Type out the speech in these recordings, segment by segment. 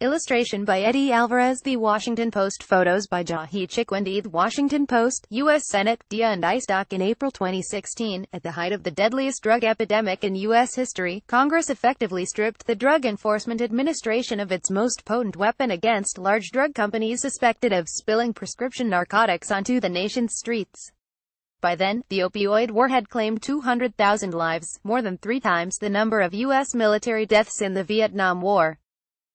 Illustration by Eddie Alvarez. The Washington Post. Photos by Jahi Chikwandi. The Washington Post. U.S. Senate, DIA and ICE doc. In April 2016, at the height of the deadliest drug epidemic in U.S. history, Congress effectively stripped the Drug Enforcement Administration of its most potent weapon against large drug companies suspected of spilling prescription narcotics onto the nation's streets. By then, the opioid war had claimed 200,000 lives, more than 3 times the number of U.S. military deaths in the Vietnam War.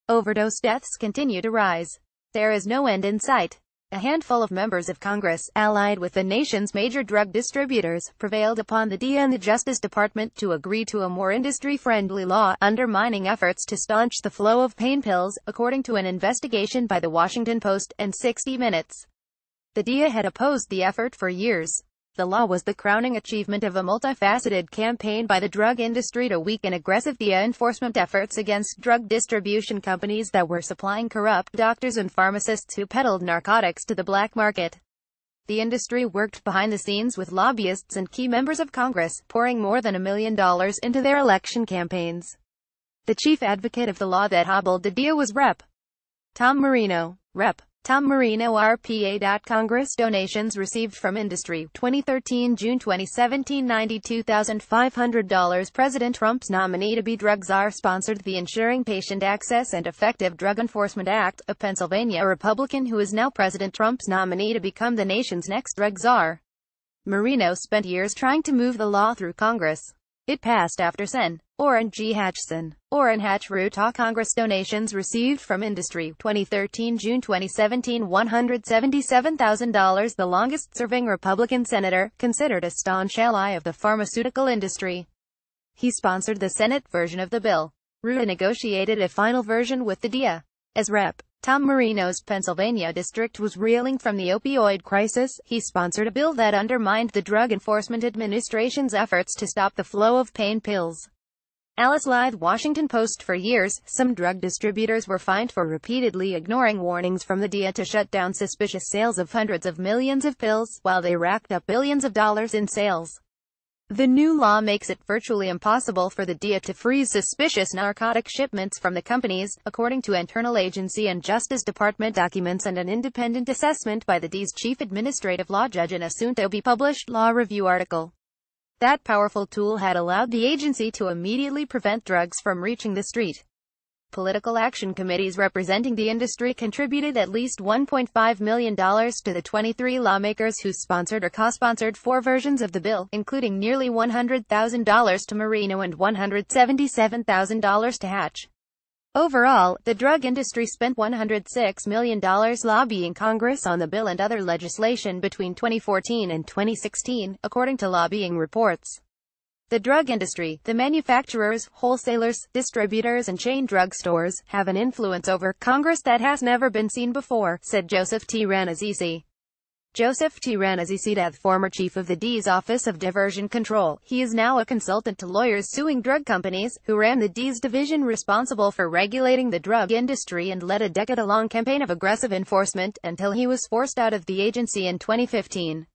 Overdose deaths continue to rise. There is no end in sight. A handful of members of Congress, allied with the nation's major drug distributors, prevailed upon the DIA and the Justice Department to agree to a more industry-friendly law, undermining efforts to staunch the flow of pain pills, according to an investigation by The Washington Post and 60 Minutes. The DIA had opposed the effort for years. The law was the crowning achievement of a multifaceted campaign by the drug industry to weaken aggressive DIA enforcement efforts against drug distribution companies that were supplying corrupt doctors and pharmacists who peddled narcotics to the black market. The industry worked behind the scenes with lobbyists and key members of Congress, pouring more than $1 million into their election campaigns. The chief advocate of the law that hobbled the DIA was Rep. Tom Marino. Rep. Tom Marino, RPA. Congress donations received from industry. 2013 June 2017 $92,500. President Trump's nominee to be drug czar sponsored the Ensuring Patient Access and Effective Drug Enforcement Act, a Pennsylvania Republican who is now President Trump's nominee to become the nation's next drug czar. Marino spent years trying to move the law through Congress. It passed after Sen. Orrin G. Hatchson. Orrin Hatch Utah. Congress donations received from industry. 2013 June 2017 $177,000. The longest-serving Republican senator, considered a staunch ally of the pharmaceutical industry. He sponsored the Senate version of the bill. Ruta negotiated a final version with the DIA. As Rep. Tom Marino's Pennsylvania district was reeling from the opioid crisis, he sponsored a bill that undermined the Drug Enforcement Administration's efforts to stop the flow of pain pills. Alice Lythe. Washington Post. For years, some drug distributors were fined for repeatedly ignoring warnings from the DIA to shut down suspicious sales of hundreds of millions of pills, while they racked up billions of dollars in sales. The new law makes it virtually impossible for the DIA to freeze suspicious narcotic shipments from the companies, according to internal agency and Justice Department documents and an independent assessment by the DIA's chief administrative law judge in a soon-to-be-published law review article. That powerful tool had allowed the agency to immediately prevent drugs from reaching the street. Political action committees representing the industry contributed at least $1.5 million to the 23 lawmakers who sponsored or co-sponsored 4 versions of the bill, including nearly $100,000 to Marino and $177,000 to Hatch. Overall, the drug industry spent $106 million lobbying Congress on the bill and other legislation between 2014 and 2016, according to lobbying reports. The drug industry, the manufacturers, wholesalers, distributors and chain drug stores, have an influence over Congress that has never been seen before, said Joseph T. Rannazzisi. Joseph T. Rannazzisi, former chief of the DIA's Office of Diversion Control. He is now a consultant to lawyers suing drug companies, who ran the DIA's division responsible for regulating the drug industry and led a decade-long campaign of aggressive enforcement, until he was forced out of the agency in 2015.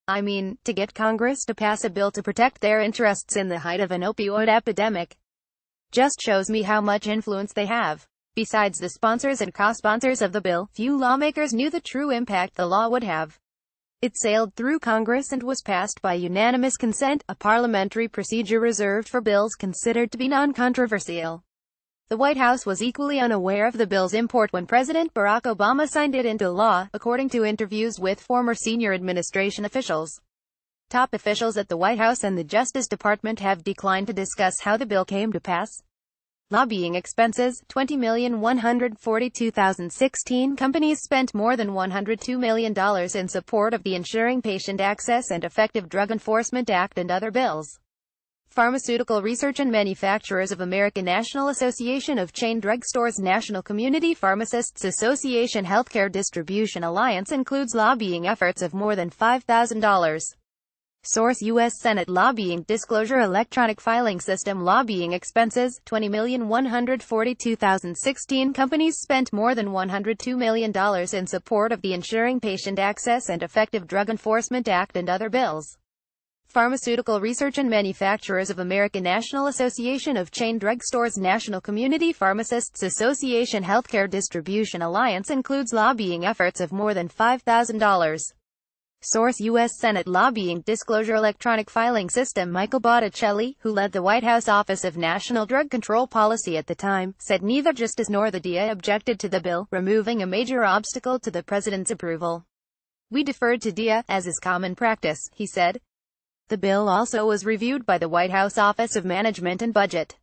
To get Congress to pass a bill to protect their interests in the height of an opioid epidemic. Just shows me how much influence they have. Besides the sponsors and co-sponsors of the bill, few lawmakers knew the true impact the law would have. It sailed through Congress and was passed by unanimous consent, a parliamentary procedure reserved for bills considered to be non-controversial. The White House was equally unaware of the bill's import when President Barack Obama signed it into law, according to interviews with former senior administration officials. Top officials at the White House and the Justice Department have declined to discuss how the bill came to pass. Lobbying expenses, $20,142,016. Companies spent more than $102 million in support of the Ensuring Patient Access and Effective Drug Enforcement Act and other bills. Pharmaceutical Research and Manufacturers of America, National Association of Chain Drug Stores, National Community Pharmacists Association, Healthcare Distribution Alliance includes lobbying efforts of more than $5,000. Source: U.S. Senate Lobbying Disclosure Electronic Filing System. Lobbying expenses, $20,142,016. Companies spent more than $102 million in support of the Ensuring Patient Access and Effective Drug Enforcement Act and other bills. Pharmaceutical Research and Manufacturers of America, National Association of Chain Drugstores, National Community Pharmacists Association, Healthcare Distribution Alliance includes lobbying efforts of more than $5,000. Source: U.S. Senate Lobbying Disclosure Electronic Filing System. Michael Botticelli, who led the White House Office of National Drug Control Policy at the time, said neither Justice nor the DA objected to the bill, removing a major obstacle to the president's approval. "We deferred to DA, as is common practice," he said. The bill also was reviewed by the White House Office of Management and Budget.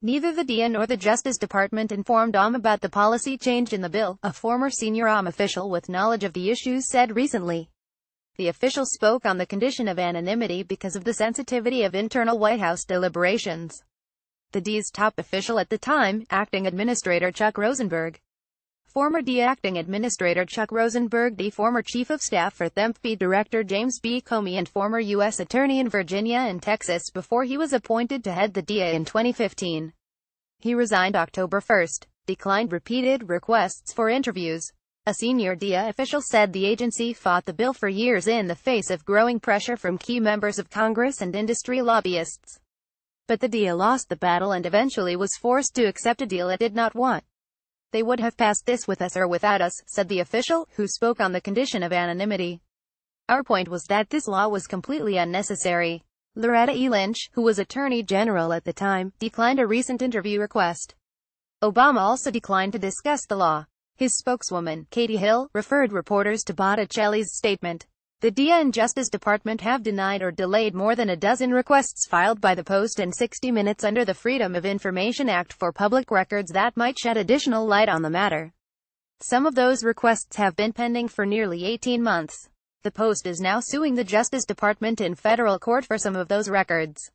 Neither the DA nor the Justice Department informed OM about the policy change in the bill, a former senior OM official with knowledge of the issues said recently. The official spoke on the condition of anonymity because of the sensitivity of internal White House deliberations. The DA's top official at the time, Acting Administrator Chuck Rosenberg. Former DA Acting Administrator Chuck Rosenberg, the former Chief of Staff for THEMP Director James B. Comey, and former U.S. Attorney in Virginia and Texas before he was appointed to head the DA in 2015. He resigned October 1, declined repeated requests for interviews. A senior DA official said the agency fought the bill for years in the face of growing pressure from key members of Congress and industry lobbyists. But the DA lost the battle and eventually was forced to accept a deal it did not want. "They would have passed this with us or without us," said the official, who spoke on the condition of anonymity. "Our point was that this law was completely unnecessary." Loretta E. Lynch, who was Attorney General at the time, declined a recent interview request. Obama also declined to discuss the law. His spokeswoman, Katie Hill, referred reporters to Botticelli's statement. The DA and Justice Department have denied or delayed more than a dozen requests filed by the Post and 60 Minutes under the Freedom of Information Act for public records that might shed additional light on the matter. Some of those requests have been pending for nearly 18 months. The Post is now suing the Justice Department in federal court for some of those records.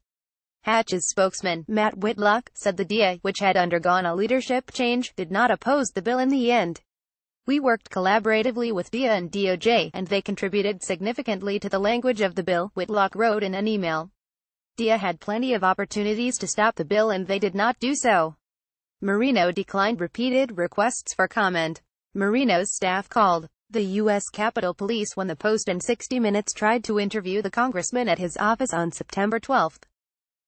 Hatch's spokesman, Matt Whitlock, said the DA, which had undergone a leadership change, did not oppose the bill in the end. "We worked collaboratively with DA and DOJ, and they contributed significantly to the language of the bill," Whitlock wrote in an email. DA had plenty of opportunities to stop the bill and they did not do so. Marino declined repeated requests for comment. Marino's staff called the U.S. Capitol Police when the Post and 60 Minutes tried to interview the congressman at his office on September 12.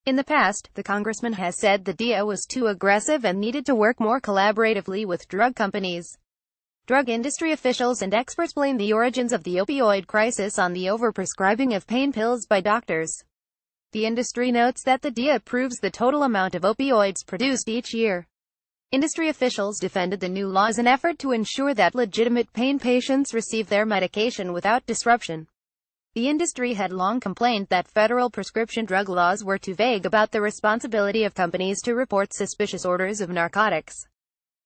In the past, the congressman has said the DA was too aggressive and needed to work more collaboratively with drug companies. Drug industry officials and experts blame the origins of the opioid crisis on the overprescribing of pain pills by doctors. The industry notes that the DA approves the total amount of opioids produced each year. Industry officials defended the new law as an effort to ensure that legitimate pain patients receive their medication without disruption. The industry had long complained that federal prescription drug laws were too vague about the responsibility of companies to report suspicious orders of narcotics.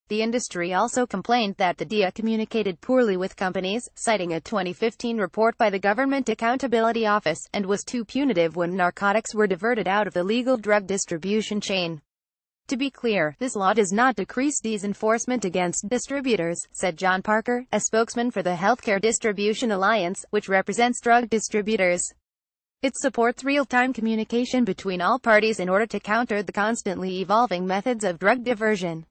The industry also complained that the DA communicated poorly with companies, citing a 2015 report by the Government Accountability Office, and was too punitive when narcotics were diverted out of the legal drug distribution chain. "To be clear, this law does not decrease DA's enforcement against distributors," said John Parker, a spokesman for the Healthcare Distribution Alliance, which represents drug distributors. "It supports real-time communication between all parties in order to counter the constantly evolving methods of drug diversion."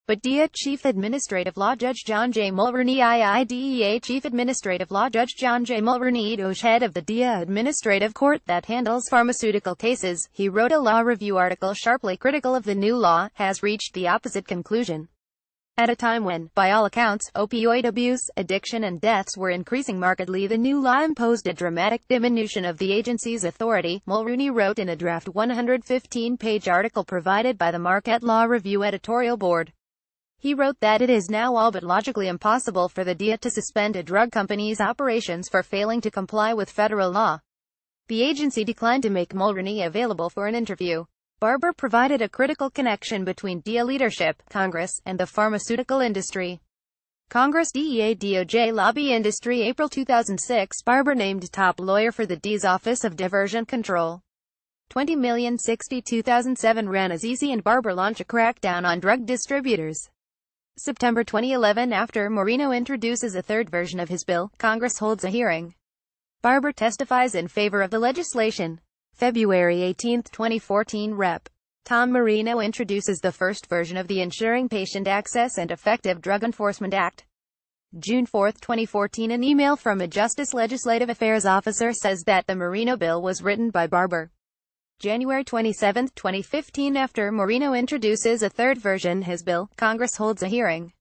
But DEA Chief Administrative Law Judge John J. Mulrooney IIDEA Chief Administrative Law Judge John J. Mulrooney Doge, head of the DEA Administrative Court that handles pharmaceutical cases, he wrote a law review article sharply critical of the new law, has reached the opposite conclusion. At a time when, by all accounts, opioid abuse, addiction and deaths were increasing markedly, the new law imposed a dramatic diminution of the agency's authority, Mulrooney wrote in a draft 115-page article provided by the Marquette Law Review editorial board. He wrote that it is now all but logically impossible for the DEA to suspend a drug company's operations for failing to comply with federal law. The agency declined to make Mulrooney available for an interview. Barber provided a critical connection between DEA leadership, Congress, and the pharmaceutical industry. Congress DEA DOJ lobby industry. April 2006, Barber named top lawyer for the DEA's Office of Diversion Control. 20,062,007 ran as Easy and Barber launch a crackdown on drug distributors. September 2011, after Marino introduces a third version of his bill, Congress holds a hearing. Barber testifies in favor of the legislation. February 18, 2014, Rep. Tom Marino introduces the first version of the Ensuring Patient Access and Effective Drug Enforcement Act. June 4, 2014. An email from a Justice Legislative Affairs officer says that the Moreno bill was written by Barber. January 27, 2015. After Moreno introduces a third version his bill, Congress holds a hearing.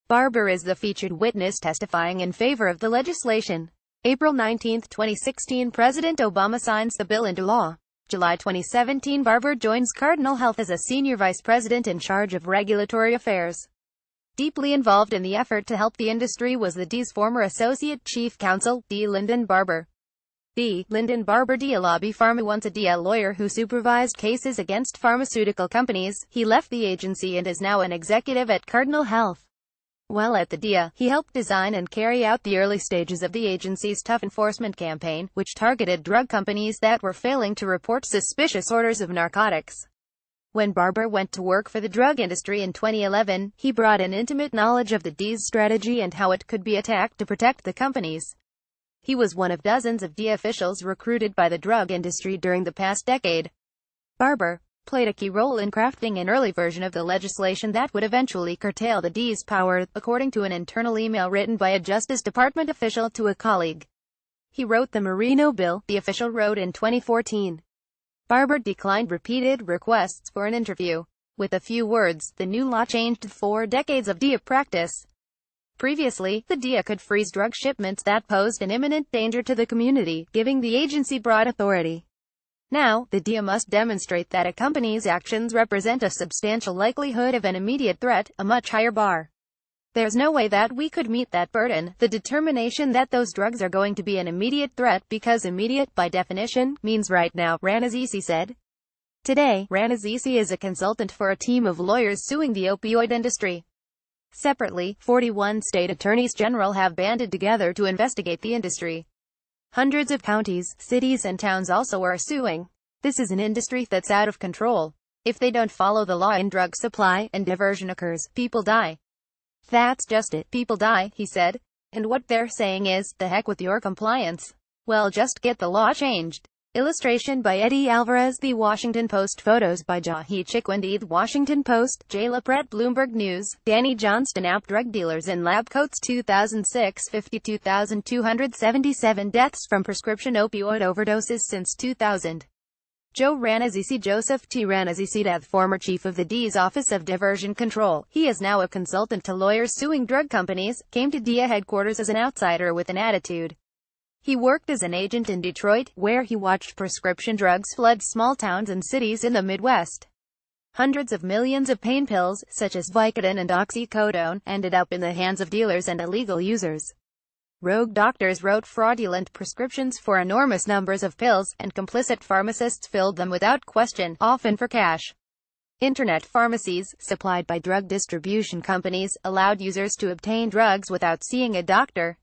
Barber is the featured witness testifying in favor of the legislation. April 19, 2016. President Obama signs the bill into law. July 2017. Barber joins Cardinal Health as a senior vice president in charge of regulatory affairs. Deeply involved in the effort to help the industry was the D's former associate chief counsel, D. Lyndon Barber. D. Lyndon Barber, D. a lobby pharma, once a DA lawyer who supervised cases against pharmaceutical companies. He left the agency and is now an executive at Cardinal Health. While at the DEA, he helped design and carry out the early stages of the agency's tough enforcement campaign, which targeted drug companies that were failing to report suspicious orders of narcotics. When Barber went to work for the drug industry in 2011, he brought an intimate knowledge of the DEA's strategy and how it could be attacked to protect the companies. He was one of dozens of DEA officials recruited by the drug industry during the past decade. Barber played a key role in crafting an early version of the legislation that would eventually curtail the DEA's power, according to an internal email written by a Justice Department official to a colleague. He wrote the Moreno bill, the official wrote in 2014. Barber declined repeated requests for an interview. With a few words, the new law changed 4 decades of DEA practice. Previously, the DEA could freeze drug shipments that posed an imminent danger to the community, giving the agency broad authority. Now, the DEA must demonstrate that a company's actions represent a substantial likelihood of an immediate threat, a much higher bar. There's no way that we could meet that burden, the determination that those drugs are going to be an immediate threat, because immediate, by definition, means right now, Ranazzisi said. Today, Ranazzisi is a consultant for a team of lawyers suing the opioid industry. Separately, 41 state attorneys general have banded together to investigate the industry. Hundreds of counties, cities and towns also are suing. This is an industry that's out of control. If they don't follow the law and drug supply and diversion occurs, people die. That's just it. People die, he said. And what they're saying is, the heck with your compliance. Well, just get the law changed. Illustration by Eddie Alvarez. The Washington Post. Photos by Jahi Chikwindi. The Washington Post. Jayla Pratt. Bloomberg News. Danny Johnston. App drug dealers in lab coats. 2006. 52,277 deaths from prescription opioid overdoses since 2000. Joe Ranazzisi. Joseph T. Ranazzisi, the former chief of the DEA's Office of Diversion Control. He is now a consultant to lawyers suing drug companies, came to DEA headquarters as an outsider with an attitude. He worked as an agent in Detroit, where he watched prescription drugs flood small towns and cities in the Midwest. Hundreds of millions of pain pills, such as Vicodin and oxycodone, ended up in the hands of dealers and illegal users. Rogue doctors wrote fraudulent prescriptions for enormous numbers of pills, and complicit pharmacists filled them without question, often for cash. Internet pharmacies, supplied by drug distribution companies, allowed users to obtain drugs without seeing a doctor.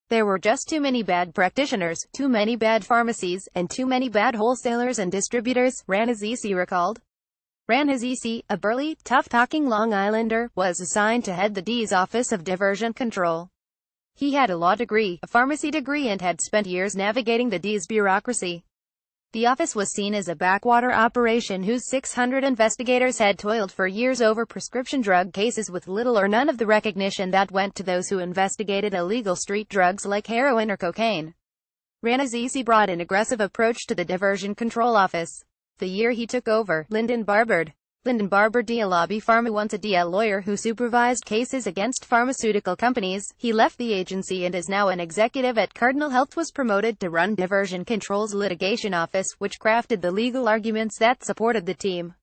There were just too many bad practitioners, too many bad pharmacies, and too many bad wholesalers and distributors, Ranazzisi recalled. Ranazzisi, a burly, tough-talking Long Islander, was assigned to head the DEA's Office of Diversion Control. He had a law degree, a pharmacy degree, and had spent years navigating the DEA's bureaucracy. The office was seen as a backwater operation whose 600 investigators had toiled for years over prescription drug cases with little or none of the recognition that went to those who investigated illegal street drugs like heroin or cocaine. Ranazzisi brought an aggressive approach to the Diversion Control Office. The year he took over, Lyndon Barber, DEA lobby pharma, once a DEA lawyer who supervised cases against pharmaceutical companies, he left the agency and is now an executive at Cardinal Health, was promoted to run Diversion Control's litigation office, which crafted the legal arguments that supported the team.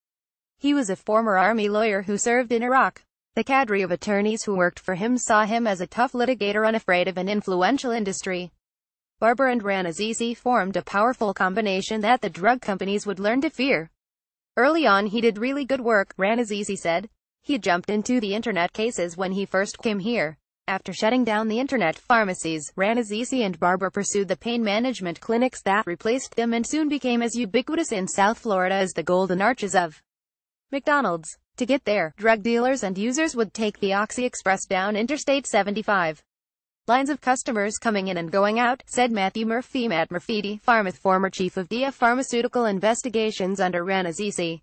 He was a former Army lawyer who served in Iraq. The cadre of attorneys who worked for him saw him as a tough litigator unafraid of an influential industry. Barber and Ranazzisi formed a powerful combination that the drug companies would learn to fear. Early on he did really good work, Ranazzisi said. He jumped into the internet cases when he first came here. After shutting down the internet pharmacies, Ranazzisi and Barber pursued the pain management clinics that replaced them and soon became as ubiquitous in South Florida as the Golden Arches of McDonald's. To get there, drug dealers and users would take the Oxy Express down Interstate 75. Lines of customers coming in and going out, said Matthew Murphy. Matt Murphy, former chief of DEA Pharmaceutical Investigations under Ranazzisi.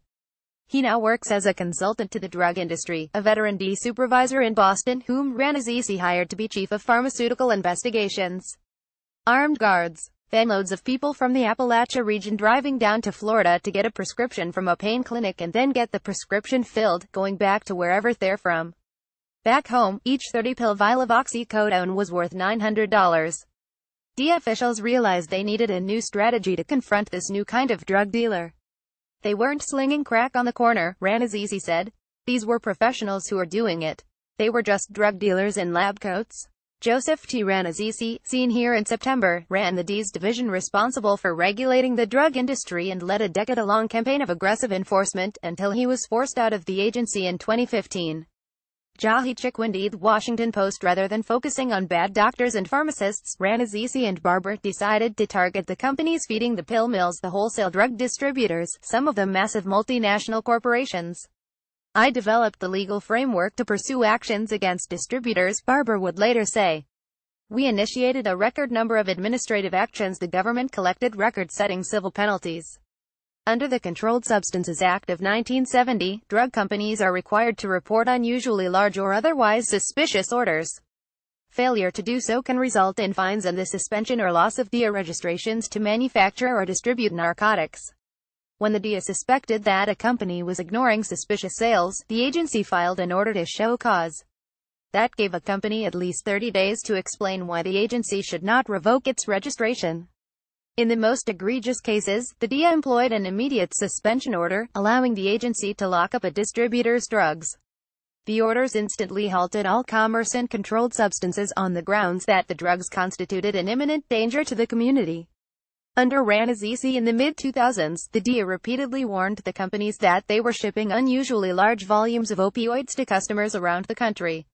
He now works as a consultant to the drug industry, a veteran DEA supervisor in Boston, whom Ranazzisi hired to be chief of pharmaceutical investigations. Armed guards. Vanloads of people from the Appalachia region driving down to Florida to get a prescription from a pain clinic and then get the prescription filled, going back to wherever they're from. Back home, each 30-pill vial of oxycodone was worth $900. DEA officials realized they needed a new strategy to confront this new kind of drug dealer. They weren't slinging crack on the corner, Ranazzisi said. These were professionals who were doing it. They were just drug dealers in lab coats. Joseph T. Ranazzisi, seen here in September, ran the DEA's division responsible for regulating the drug industry and led a decade-long campaign of aggressive enforcement, until he was forced out of the agency in 2015. Jahi Chikwindi, The Washington Post. Rather than focusing on bad doctors and pharmacists, Ranazzisi and Barber decided to target the companies feeding the pill mills, the wholesale drug distributors, some of them massive multinational corporations. I developed the legal framework to pursue actions against distributors, Barber would later say. We initiated a record number of administrative actions. The government collected record-setting civil penalties. Under the Controlled Substances Act of 1970, drug companies are required to report unusually large or otherwise suspicious orders. Failure to do so can result in fines and the suspension or loss of DEA registrations to manufacture or distribute narcotics. When the DEA suspected that a company was ignoring suspicious sales, the agency filed an order to show cause. That gave a company at least 30 days to explain why the agency should not revoke its registration. In the most egregious cases, the DEA employed an immediate suspension order, allowing the agency to lock up a distributor's drugs. The orders instantly halted all commerce in controlled substances on the grounds that the drugs constituted an imminent danger to the community. Under Ranazzisi in the mid-2000s, the DEA repeatedly warned the companies that they were shipping unusually large volumes of opioids to customers around the country.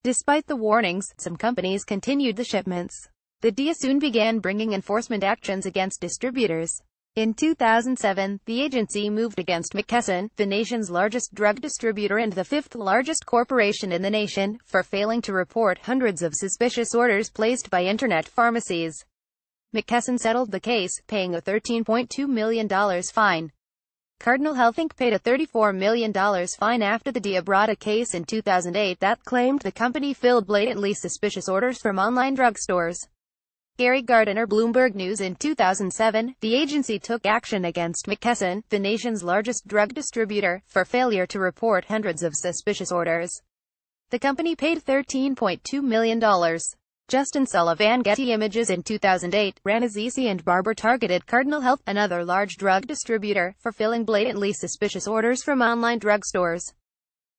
Despite the warnings, some companies continued the shipments. The DEA soon began bringing enforcement actions against distributors. In 2007, the agency moved against McKesson, the nation's largest drug distributor and the fifth largest corporation in the nation, for failing to report hundreds of suspicious orders placed by internet pharmacies. McKesson settled the case, paying a $13.2 million fine. Cardinal Health Inc. paid a $34 million fine after the DEA brought a case in 2008 that claimed the company filled blatantly suspicious orders from online drugstores. Gary Gardner, Bloomberg News. In 2007, the agency took action against McKesson, the nation's largest drug distributor, for failure to report hundreds of suspicious orders. The company paid $13.2 million. Justin Sullivan, Getty Images. In 2008, Ranazzisi and Barber targeted Cardinal Health, another large drug distributor, for filling blatantly suspicious orders from online drugstores.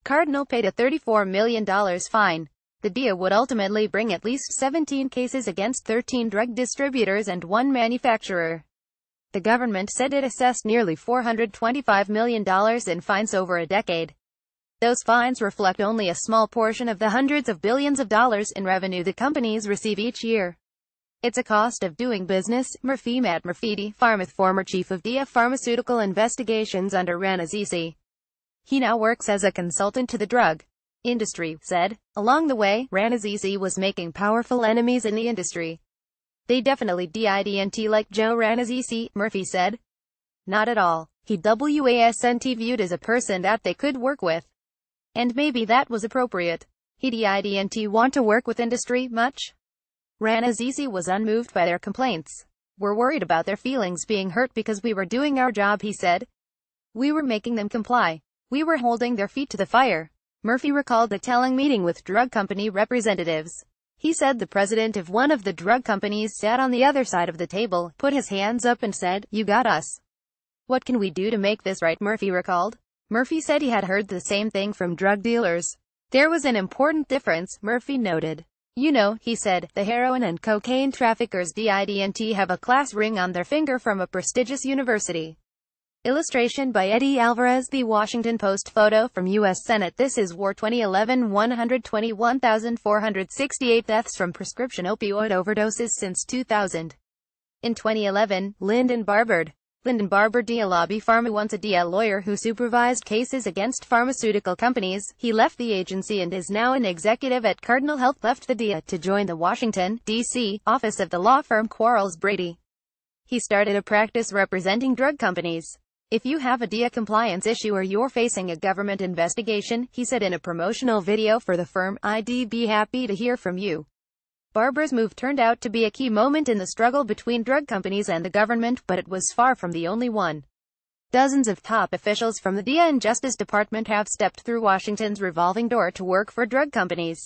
Cardinal paid a $34 million fine. The DEA would ultimately bring at least 17 cases against 13 drug distributors and one manufacturer. The government said it assessed nearly $425 million in fines over a decade. Those fines reflect only a small portion of the hundreds of billions of dollars in revenue the companies receive each year. It's a cost of doing business, Matt Murphy, former chief of DEA Pharmaceutical Investigations under Ranazzisi. He now works as a consultant to the drug industry, said. Along the way, Ranazzisi was making powerful enemies in the industry. They definitely didn't like Joe Ranazzisi, Murphy said. Not at all. He wasn't viewed as a person that they could work with. And maybe that was appropriate. He didn't want to work with industry much. Ranazzisi was unmoved by their complaints. We're worried about their feelings being hurt because we were doing our job, he said. We were making them comply. We were holding their feet to the fire. Murphy recalled a telling meeting with drug company representatives. He said the president of one of the drug companies sat on the other side of the table, put his hands up and said, "You got us. What can we do to make this right?" Murphy recalled. Murphy said he had heard the same thing from drug dealers. There was an important difference, Murphy noted. You know, he said, the heroin and cocaine traffickers didn't have a class ring on their finger from a prestigious university. Illustration by Eddie Alvarez. The Washington Post. Photo from U.S. Senate. This is war. 2011. 121,468 deaths from prescription opioid overdoses since 2000. In 2011, Lyndon Barber, DEA lobby pharma, once a DEA lawyer who supervised cases against pharmaceutical companies. He left the agency and is now an executive at Cardinal Health. Left the DEA to join the Washington, D.C., office of the law firm Quarles Brady. He started a practice representing drug companies. If you have a DIA compliance issue or you're facing a government investigation, he said in a promotional video for the firm, I'd be happy to hear from you. Barber's move turned out to be a key moment in the struggle between drug companies and the government, but it was far from the only one. Dozens of top officials from the DIA and Justice Department have stepped through Washington's revolving door to work for drug companies.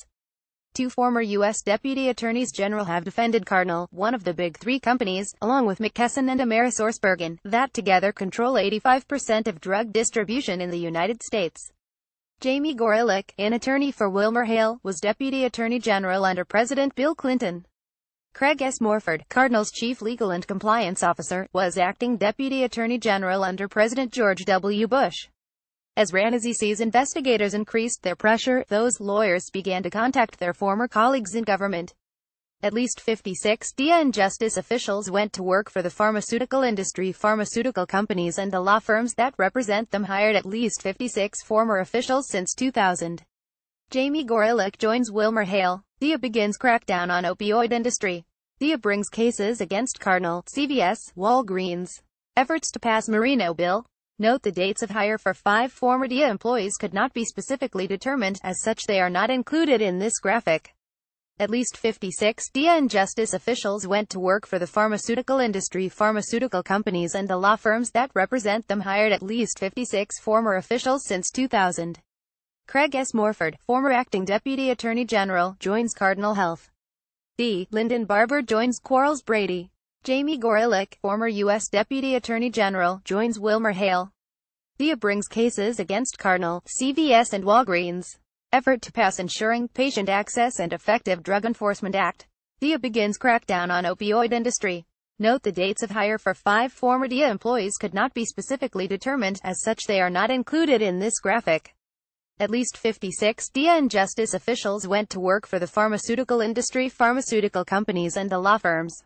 Two former U.S. Deputy Attorneys General have defended Cardinal, one of the big three companies, along with McKesson and AmerisourceBergen, that together control 85% of drug distribution in the United States. Jamie Gorelick, an attorney for WilmerHale, was Deputy Attorney General under President Bill Clinton. Craig S. Morford, Cardinal's Chief Legal and Compliance Officer, was acting Deputy Attorney General under President George W. Bush. As Ranazisi's investigators increased their pressure, those lawyers began to contact their former colleagues in government. At least 56 DIA and Justice officials went to work for the pharmaceutical industry. Pharmaceutical companies and the law firms that represent them hired at least 56 former officials since 2000. Jamie Gorelick joins WilmerHale. DIA begins crackdown on opioid industry. DIA brings cases against Cardinal, CVS, Walgreens. Efforts to pass Marino bill. Note the dates of hire for 5 former DIA employees could not be specifically determined, as such they are not included in this graphic. At least 56 DIA and Justice officials went to work for the pharmaceutical industry. Pharmaceutical companies and the law firms that represent them hired at least 56 former officials since 2000. Craig S. Morford, former acting Deputy Attorney General, joins Cardinal Health. D. Lyndon Barber joins Quarles Brady. Jamie Gorelick, former U.S. Deputy Attorney General, joins WilmerHale. DIA brings cases against Cardinal, CVS and Walgreens. Effort to pass Ensuring Patient Access and Effective Drug Enforcement Act. DIA begins crackdown on opioid industry. Note the dates of hire for 5 former DIA employees could not be specifically determined, as such they are not included in this graphic. At least 56 DIA and Justice officials went to work for the pharmaceutical industry. Pharmaceutical companies and the law firms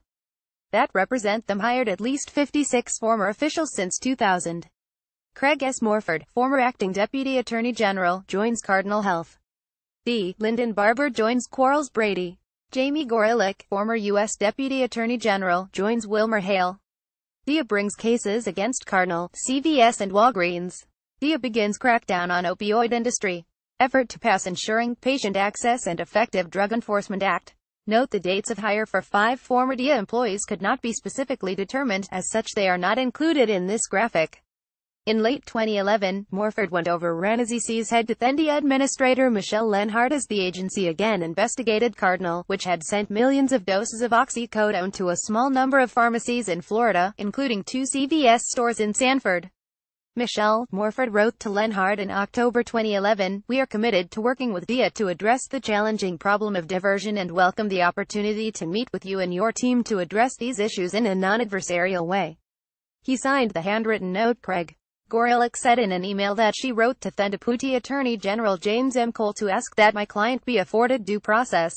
that represent them hired at least 56 former officials since 2000. Craig S. Morford, former acting Deputy Attorney General, joins Cardinal Health. D. Lyndon Barber joins Quarles Brady. Jamie Gorelick, former U.S. Deputy Attorney General, joins WilmerHale. DIA brings cases against Cardinal, CVS and Walgreens. DIA begins crackdown on opioid industry. Effort to pass Ensuring Patient Access and Effective Drug Enforcement Act. Note the dates of hire for 5 former DIA employees could not be specifically determined, as such they are not included in this graphic. In late 2011, Morford went over Ranazisi's head to then DIA Administrator Michelle Lenhart as the agency again investigated Cardinal, which had sent millions of doses of oxycodone to a small number of pharmacies in Florida, including 2 CVS stores in Sanford. Michelle, Morford wrote to Lenhart in October 2011, "We are committed to working with DIA to address the challenging problem of diversion and welcome the opportunity to meet with you and your team to address these issues in a non-adversarial way." He signed the handwritten note. Craig Gorelick said in an email that she wrote to then Deputy Attorney General James M. Cole to ask that my client be afforded due process.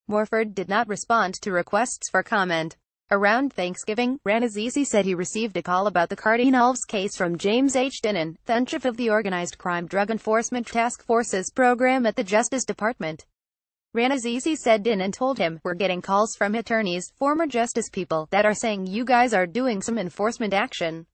Morford did not respond to requests for comment. Around Thanksgiving, Ranazisi said he received a call about the Cardinals case from James H. Dinnan, then chief of the Organized Crime Drug Enforcement Task Forces program at the Justice Department. Ranazisi said Dinnan told him, "We're getting calls from attorneys, former justice people, that are saying you guys are doing some enforcement action."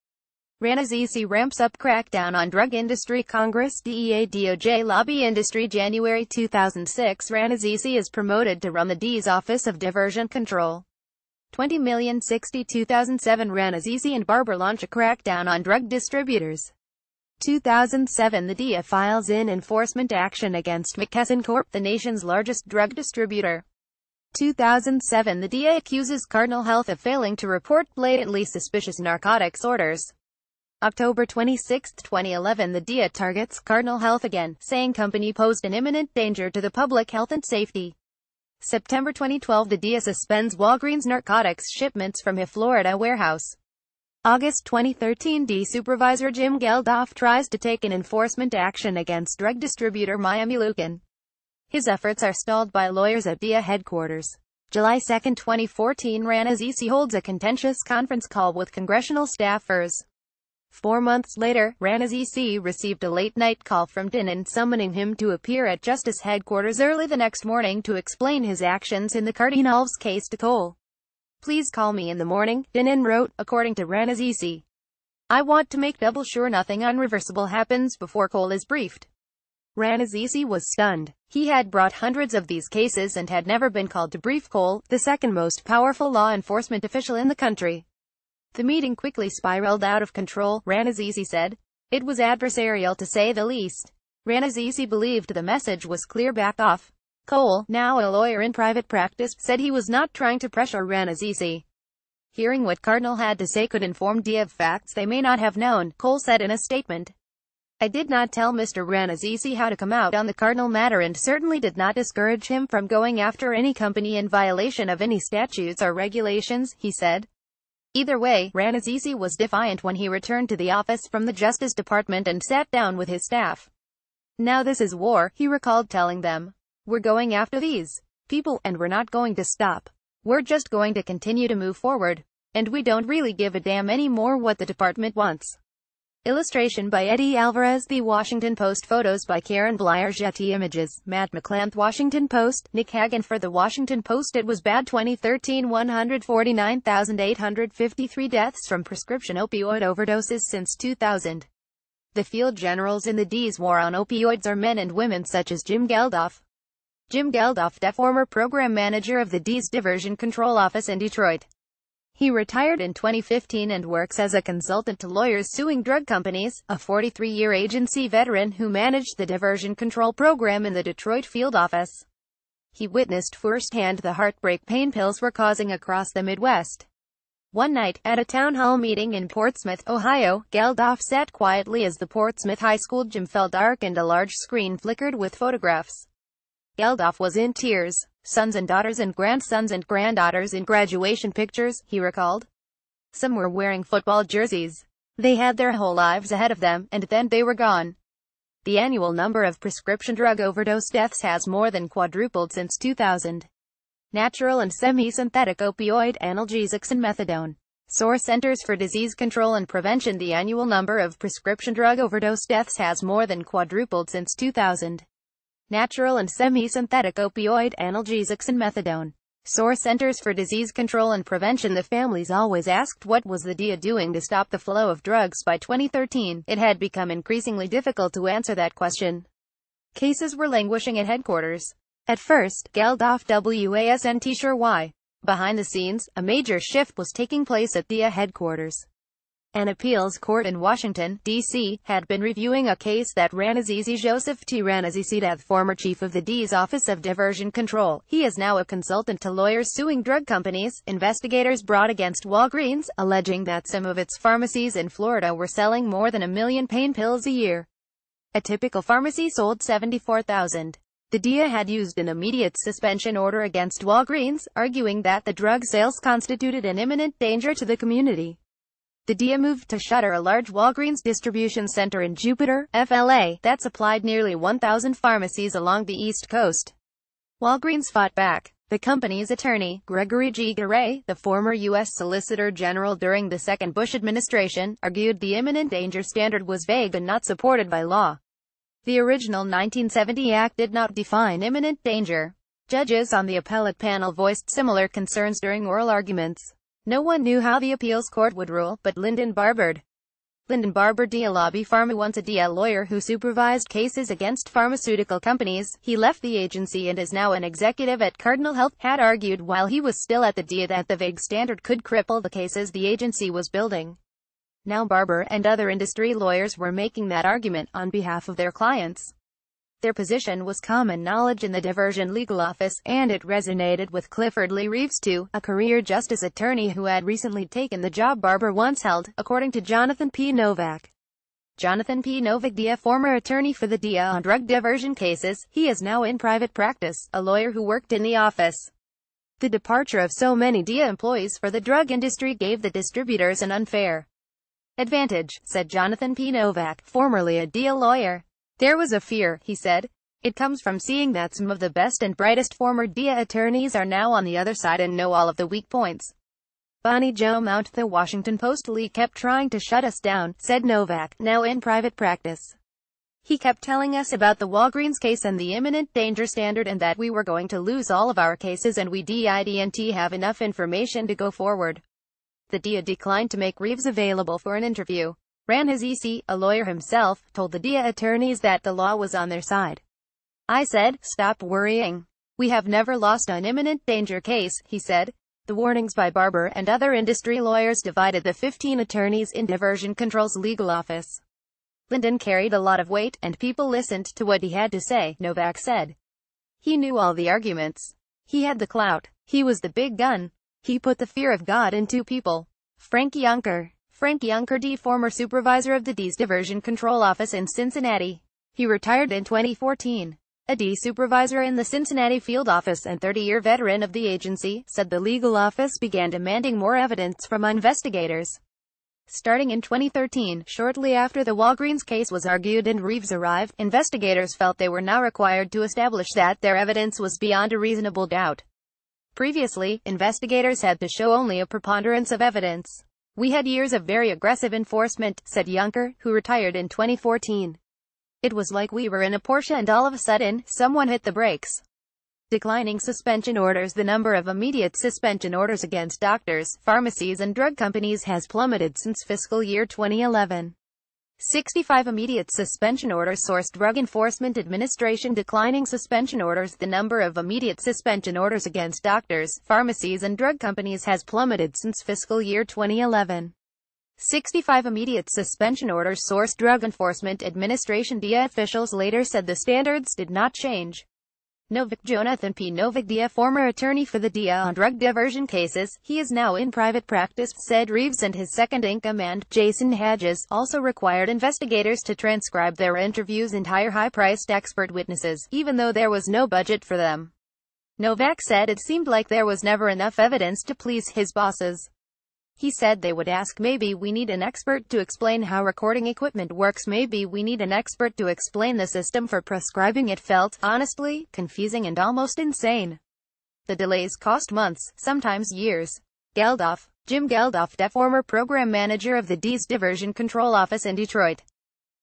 Ranazisi ramps up crackdown on drug industry. Congress, DEA, DOJ lobby industry. January 2006, Ranazisi is promoted to run the DEA's Office of Diversion Control. 20,062,007 Ranazisi and Barber launch a crackdown on drug distributors. 2007 The DIA files in enforcement action against McKesson Corp., the nation's largest drug distributor. 2007 The DIA accuses Cardinal Health of failing to report blatantly suspicious narcotics orders. October 26, 2011 The DIA targets Cardinal Health again, saying company posed an imminent danger to the public health and safety. September 2012 The DIA suspends Walgreens narcotics shipments from a Florida warehouse. August 2013 DIA Supervisor Jim Geldof tries to take an enforcement action against drug distributor Miami Lucan. His efforts are stalled by lawyers at DIA headquarters. July 2, 2014 Ranazisi holds a contentious conference call with congressional staffers. 4 months later, Ranazisi received a late-night call from Dinnan summoning him to appear at Justice headquarters early the next morning to explain his actions in the Cardinals case to Cole. "Please call me in the morning," Dinnan wrote, according to Ranazisi. I want to make double sure nothing unreversible happens before Cole is briefed. Ranazizi was stunned. He had brought hundreds of these cases and had never been called to brief Cole, the second most powerful law enforcement official in the country. The meeting quickly spiraled out of control, Ranazizi said. It was adversarial to say the least. Ranazizi believed the message was clear: back off. Cole, now a lawyer in private practice, said he was not trying to pressure Ranazizi. Hearing what Cardinal had to say could inform DIA of facts they may not have known, Cole said in a statement. I did not tell Mr. Ranazizi how to come out on the Cardinal matter and certainly did not discourage him from going after any company in violation of any statutes or regulations, he said. Either way, Ranazizi was defiant when he returned to the office from the Justice Department and sat down with his staff. Now this is war, he recalled telling them. We're going after these people, and we're not going to stop. We're just going to continue to move forward. And we don't really give a damn anymore what the department wants. Illustration by Eddie Alvarez. The Washington Post. Photos by Karen Blyer. Getty Images. Matt McClanth. Washington Post. Nick Hagan for The Washington Post. It was bad. 2013. 149,853 deaths from prescription opioid overdoses since 2000. The field generals in the D's war on opioids are men and women such as Jim Geldof. Jim Geldof, the former program manager of the D's Diversion Control Office in Detroit. He retired in 2015 and works as a consultant to lawyers suing drug companies, a 43-year agency veteran who managed the diversion control program in the Detroit field office. He witnessed firsthand the heartbreak pain pills were causing across the Midwest. One night, at a town hall meeting in Portsmouth, Ohio, Geldof sat quietly as the Portsmouth High School gym fell dark and a large screen flickered with photographs. Geldof was in tears. Sons and daughters and grandsons and granddaughters in graduation pictures, he recalled. Some were wearing football jerseys. They had their whole lives ahead of them, and then they were gone. The annual number of prescription drug overdose deaths has more than quadrupled since 2000. Natural and semi-synthetic opioid analgesics and methadone. Source: Centers for Disease Control and Prevention. The annual number of prescription drug overdose deaths has more than quadrupled since 2000. Natural and semi-synthetic opioid analgesics and methadone. Source: Centers for Disease Control and Prevention. The families always asked what was the DEA doing to stop the flow of drugs. By 2013, it had become increasingly difficult to answer that question. Cases were languishing at headquarters. At first, Geldof wasn't sure why. Behind the scenes, a major shift was taking place at DEA headquarters. An appeals court in Washington, D.C., had been reviewing a case that Ranazizi Joseph T. Ranazizi, the former chief of the DEA's Office of Diversion Control. He is now a consultant to lawyers suing drug companies. Investigators brought against Walgreens, alleging that some of its pharmacies in Florida were selling more than 1 million pain pills a year. A typical pharmacy sold 74,000. The DEA had used an immediate suspension order against Walgreens, arguing that the drug sales constituted an imminent danger to the community. The DEA moved to shutter a large Walgreens distribution center in Jupiter, FLA, that supplied nearly 1,000 pharmacies along the East Coast. Walgreens fought back. The company's attorney, Gregory G. Garay, the former U.S. Solicitor General during the second Bush administration, argued the imminent danger standard was vague and not supported by law. The original 1970 Act did not define imminent danger. Judges on the appellate panel voiced similar concerns during oral arguments. No one knew how the appeals court would rule, but Lyndon Barber, DEA lobby pharma, once a DEA lawyer who supervised cases against pharmaceutical companies, he left the agency and is now an executive at Cardinal Health, had argued while he was still at the DEA that the vague standard could cripple the cases the agency was building. Now Barber and other industry lawyers were making that argument on behalf of their clients. Their position was common knowledge in the diversion legal office, and it resonated with Clifford Lee Reeves too, a career justice attorney who had recently taken the job Barber once held, according to Jonathan P. Novak. Jonathan P. Novak, DEA former attorney for the DEA on drug diversion cases, he is now in private practice, a lawyer who worked in the office. The departure of so many DEA employees for the drug industry gave the distributors an unfair advantage, said Jonathan P. Novak, formerly a DEA lawyer. There was a fear, he said. It comes from seeing that some of the best and brightest former DEA attorneys are now on the other side and know all of the weak points. Bonnie Jo Mount, The Washington Post. Lee kept trying to shut us down, said Novak, now in private practice. He kept telling us about the Walgreens case and the imminent danger standard and that we were going to lose all of our cases and we didn't have enough information to go forward. The DEA declined to make Reeves available for an interview. Ran his EC, a lawyer himself, told the DEA attorneys that the law was on their side. "I said, stop worrying. We have never lost an imminent danger case," he said. The warnings by Barber and other industry lawyers divided the 15 attorneys in Diversion Control's legal office. Lyndon carried a lot of weight, and people listened to what he had to say, Novak said. He knew all the arguments. He had the clout. He was the big gun. He put the fear of God into people. Frank Yunker, D. Former supervisor of the D's Diversion Control Office in Cincinnati. He retired in 2014. A D supervisor in the Cincinnati field office and 30-year veteran of the agency, said the legal office began demanding more evidence from investigators. Starting in 2013, shortly after the Walgreens case was argued and Reeves arrived, investigators felt they were now required to establish that their evidence was beyond a reasonable doubt. Previously, investigators had to show only a preponderance of evidence. "We had years of very aggressive enforcement," said Yunker, who retired in 2014. "It was like we were in a Porsche and all of a sudden, someone hit the brakes." Declining suspension orders. The number of immediate suspension orders against doctors, pharmacies and drug companies has plummeted since fiscal year 2011. 65 immediate suspension orders. Source: Drug Enforcement Administration. Declining suspension orders. The number of immediate suspension orders against doctors, pharmacies and drug companies has plummeted since fiscal year 2011. 65 immediate suspension orders. Source: Drug Enforcement Administration. DEA officials later said the standards did not change. Novak. Jonathan P. Novak, DEA former attorney for the DEA on drug diversion cases, he is now in private practice, said Reeves, and his second-in-command, Jason Hadges, also required investigators to transcribe their interviews and hire high-priced expert witnesses, even though there was no budget for them. Novak said it seemed like there was never enough evidence to please his bosses. He said they would ask, "Maybe we need an expert to explain how recording equipment works. Maybe we need an expert to explain the system for prescribing." It felt, honestly, confusing and almost insane. The delays cost months, sometimes years. Geldof. Jim Geldof, the former program manager of the D's Diversion Control Office in Detroit.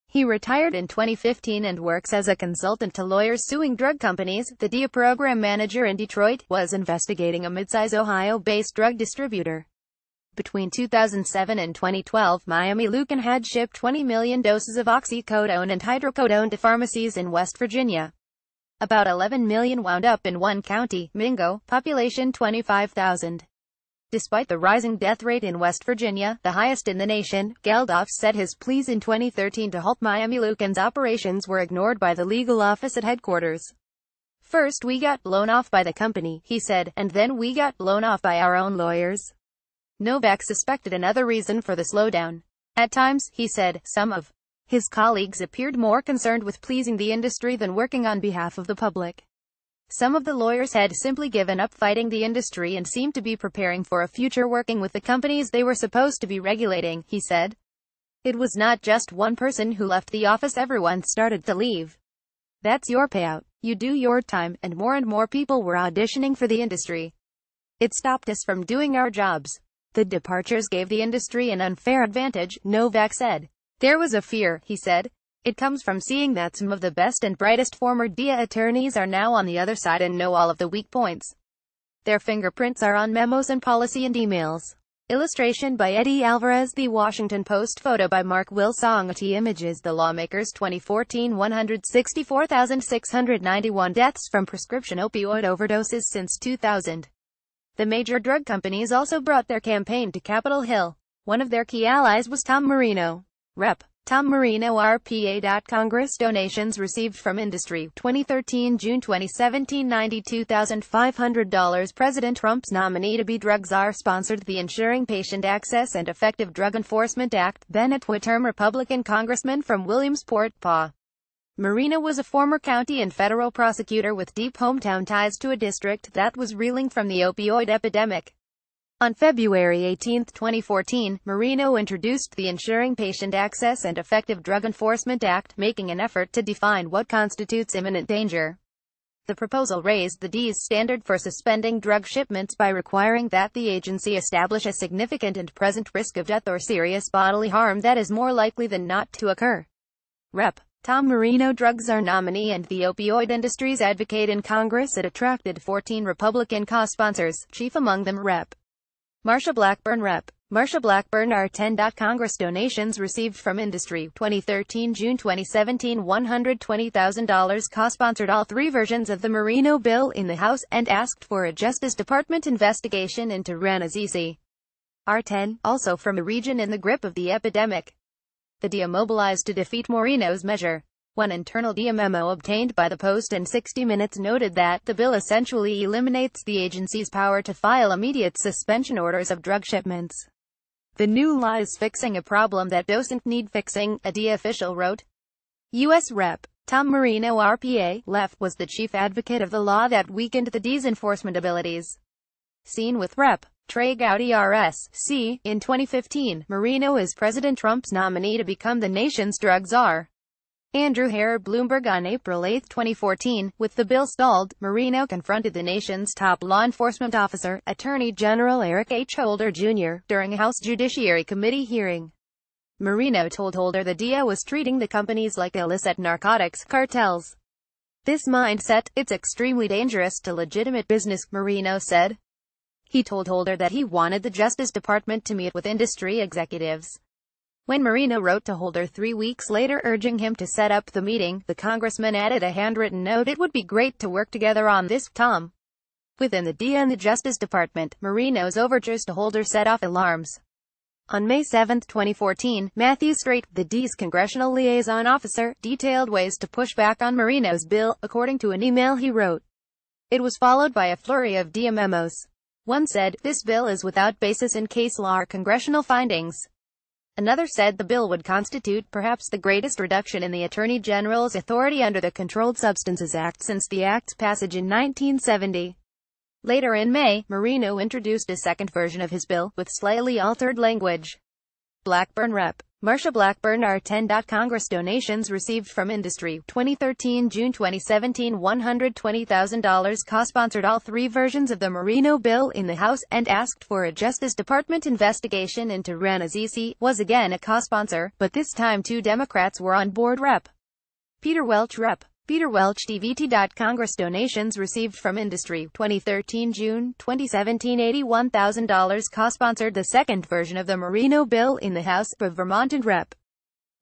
He retired in 2015 and works as a consultant to lawyers suing drug companies. The DEA program manager in Detroit was investigating a midsize Ohio-based drug distributor. Between 2007 and 2012, Miami Lucan had shipped 20 million doses of oxycodone and hydrocodone to pharmacies in West Virginia. About 11 million wound up in one county, Mingo, population 25,000. Despite the rising death rate in West Virginia, the highest in the nation, Geldof said his pleas in 2013 to halt Miami Lucan's operations were ignored by the legal office at headquarters. "First we got blown off by the company," he said, "and then we got blown off by our own lawyers." Novak suspected another reason for the slowdown. At times, he said, some of his colleagues appeared more concerned with pleasing the industry than working on behalf of the public. Some of the lawyers had simply given up fighting the industry and seemed to be preparing for a future working with the companies they were supposed to be regulating, he said. It was not just one person who left the office, everyone started to leave. That's your payout. You do your time, and more people were auditioning for the industry. It stopped us from doing our jobs. The departures gave the industry an unfair advantage, Novak said. There was a fear, he said. It comes from seeing that some of the best and brightest former DEA attorneys are now on the other side and know all of the weak points. Their fingerprints are on memos and policy and emails. Illustration by Eddie Alvarez. The Washington Post. Photo by Mark Wilsong. Images. The lawmakers. 2014. 164,691 deaths from prescription opioid overdoses since 2000. The major drug companies also brought their campaign to Capitol Hill. One of their key allies was Tom Marino. Rep. Tom Marino, RPA. Congress. Donations received from industry. 2013. June 2017. $92,500. President Trump's nominee to be drug czar sponsored the Ensuring Patient Access and Effective Drug Enforcement Act. Bennett Whitterm, Republican congressman from Williamsport, PA. Marino was a former county and federal prosecutor with deep hometown ties to a district that was reeling from the opioid epidemic. On February 18, 2014, Marino introduced the Ensuring Patient Access and Effective Drug Enforcement Act, making an effort to define what constitutes imminent danger. The proposal raised the DEA's standard for suspending drug shipments by requiring that the agency establish a significant and present risk of death or serious bodily harm that is more likely than not to occur. Rep. Tom Marino, drug czar nominee and the opioid industry's advocate in Congress. It attracted 14 Republican co-sponsors, chief among them Rep. Marsha Blackburn. Rep. Marsha Blackburn R10. Congress donations received from industry. 2013 June 2017 $120,000 co-sponsored all three versions of the Marino bill in the House, and asked for a Justice Department investigation into Rana Zizi. R10, also from a region in the grip of the epidemic. The DIA mobilized to defeat Moreno's measure. One internal DIA memo obtained by the Post and 60 Minutes noted that the bill essentially eliminates the agency's power to file immediate suspension orders of drug shipments. The new law is fixing a problem that doesn't need fixing, a DIA official wrote. U.S. Rep. Tom Marino RPA, left, was the chief advocate of the law that weakened the DIA's enforcement abilities. Seen with Rep. Trey Gowdy RSC. In 2015, Marino is President Trump's nominee to become the nation's drug czar. Andrew Herr Bloomberg. On April 8, 2014, with the bill stalled, Marino confronted the nation's top law enforcement officer, Attorney General Eric H. Holder Jr., during a House Judiciary Committee hearing. Marino told Holder the DIA was treating the companies like illicit narcotics cartels. "This mindset, it's extremely dangerous to legitimate business," Marino said. He told Holder that he wanted the Justice Department to meet with industry executives. When Marino wrote to Holder 3 weeks later urging him to set up the meeting, the congressman added a handwritten note: "It would be great to work together on this, Tom." Within the DIA and the Justice Department, Marino's overtures to Holder set off alarms. On May 7, 2014, Matthew Strait, the DIA's congressional liaison officer, detailed ways to push back on Marino's bill, according to an email he wrote. It was followed by a flurry of DIA memos. One said, "This bill is without basis in case law or congressional findings." Another said the bill would constitute perhaps the greatest reduction in the Attorney General's authority under the Controlled Substances Act since the Act's passage in 1970. Later in May, Marino introduced a second version of his bill, with slightly altered language. Blackburn Rep. Marsha Blackburn R10. Congress donations received from industry. 2013 June 2017 $120,000 co-sponsored all three versions of the Marino bill in the House, and asked for a Justice Department investigation into Rana Zizi, was again a co-sponsor, but this time 2 Democrats were on board. Rep. Peter Welch. Rep. Peter Welch TVT. Congress donations received from industry. 2013 June 2017 $81,000 co-sponsored the second version of the Marino bill in the House of Vermont, and Rep.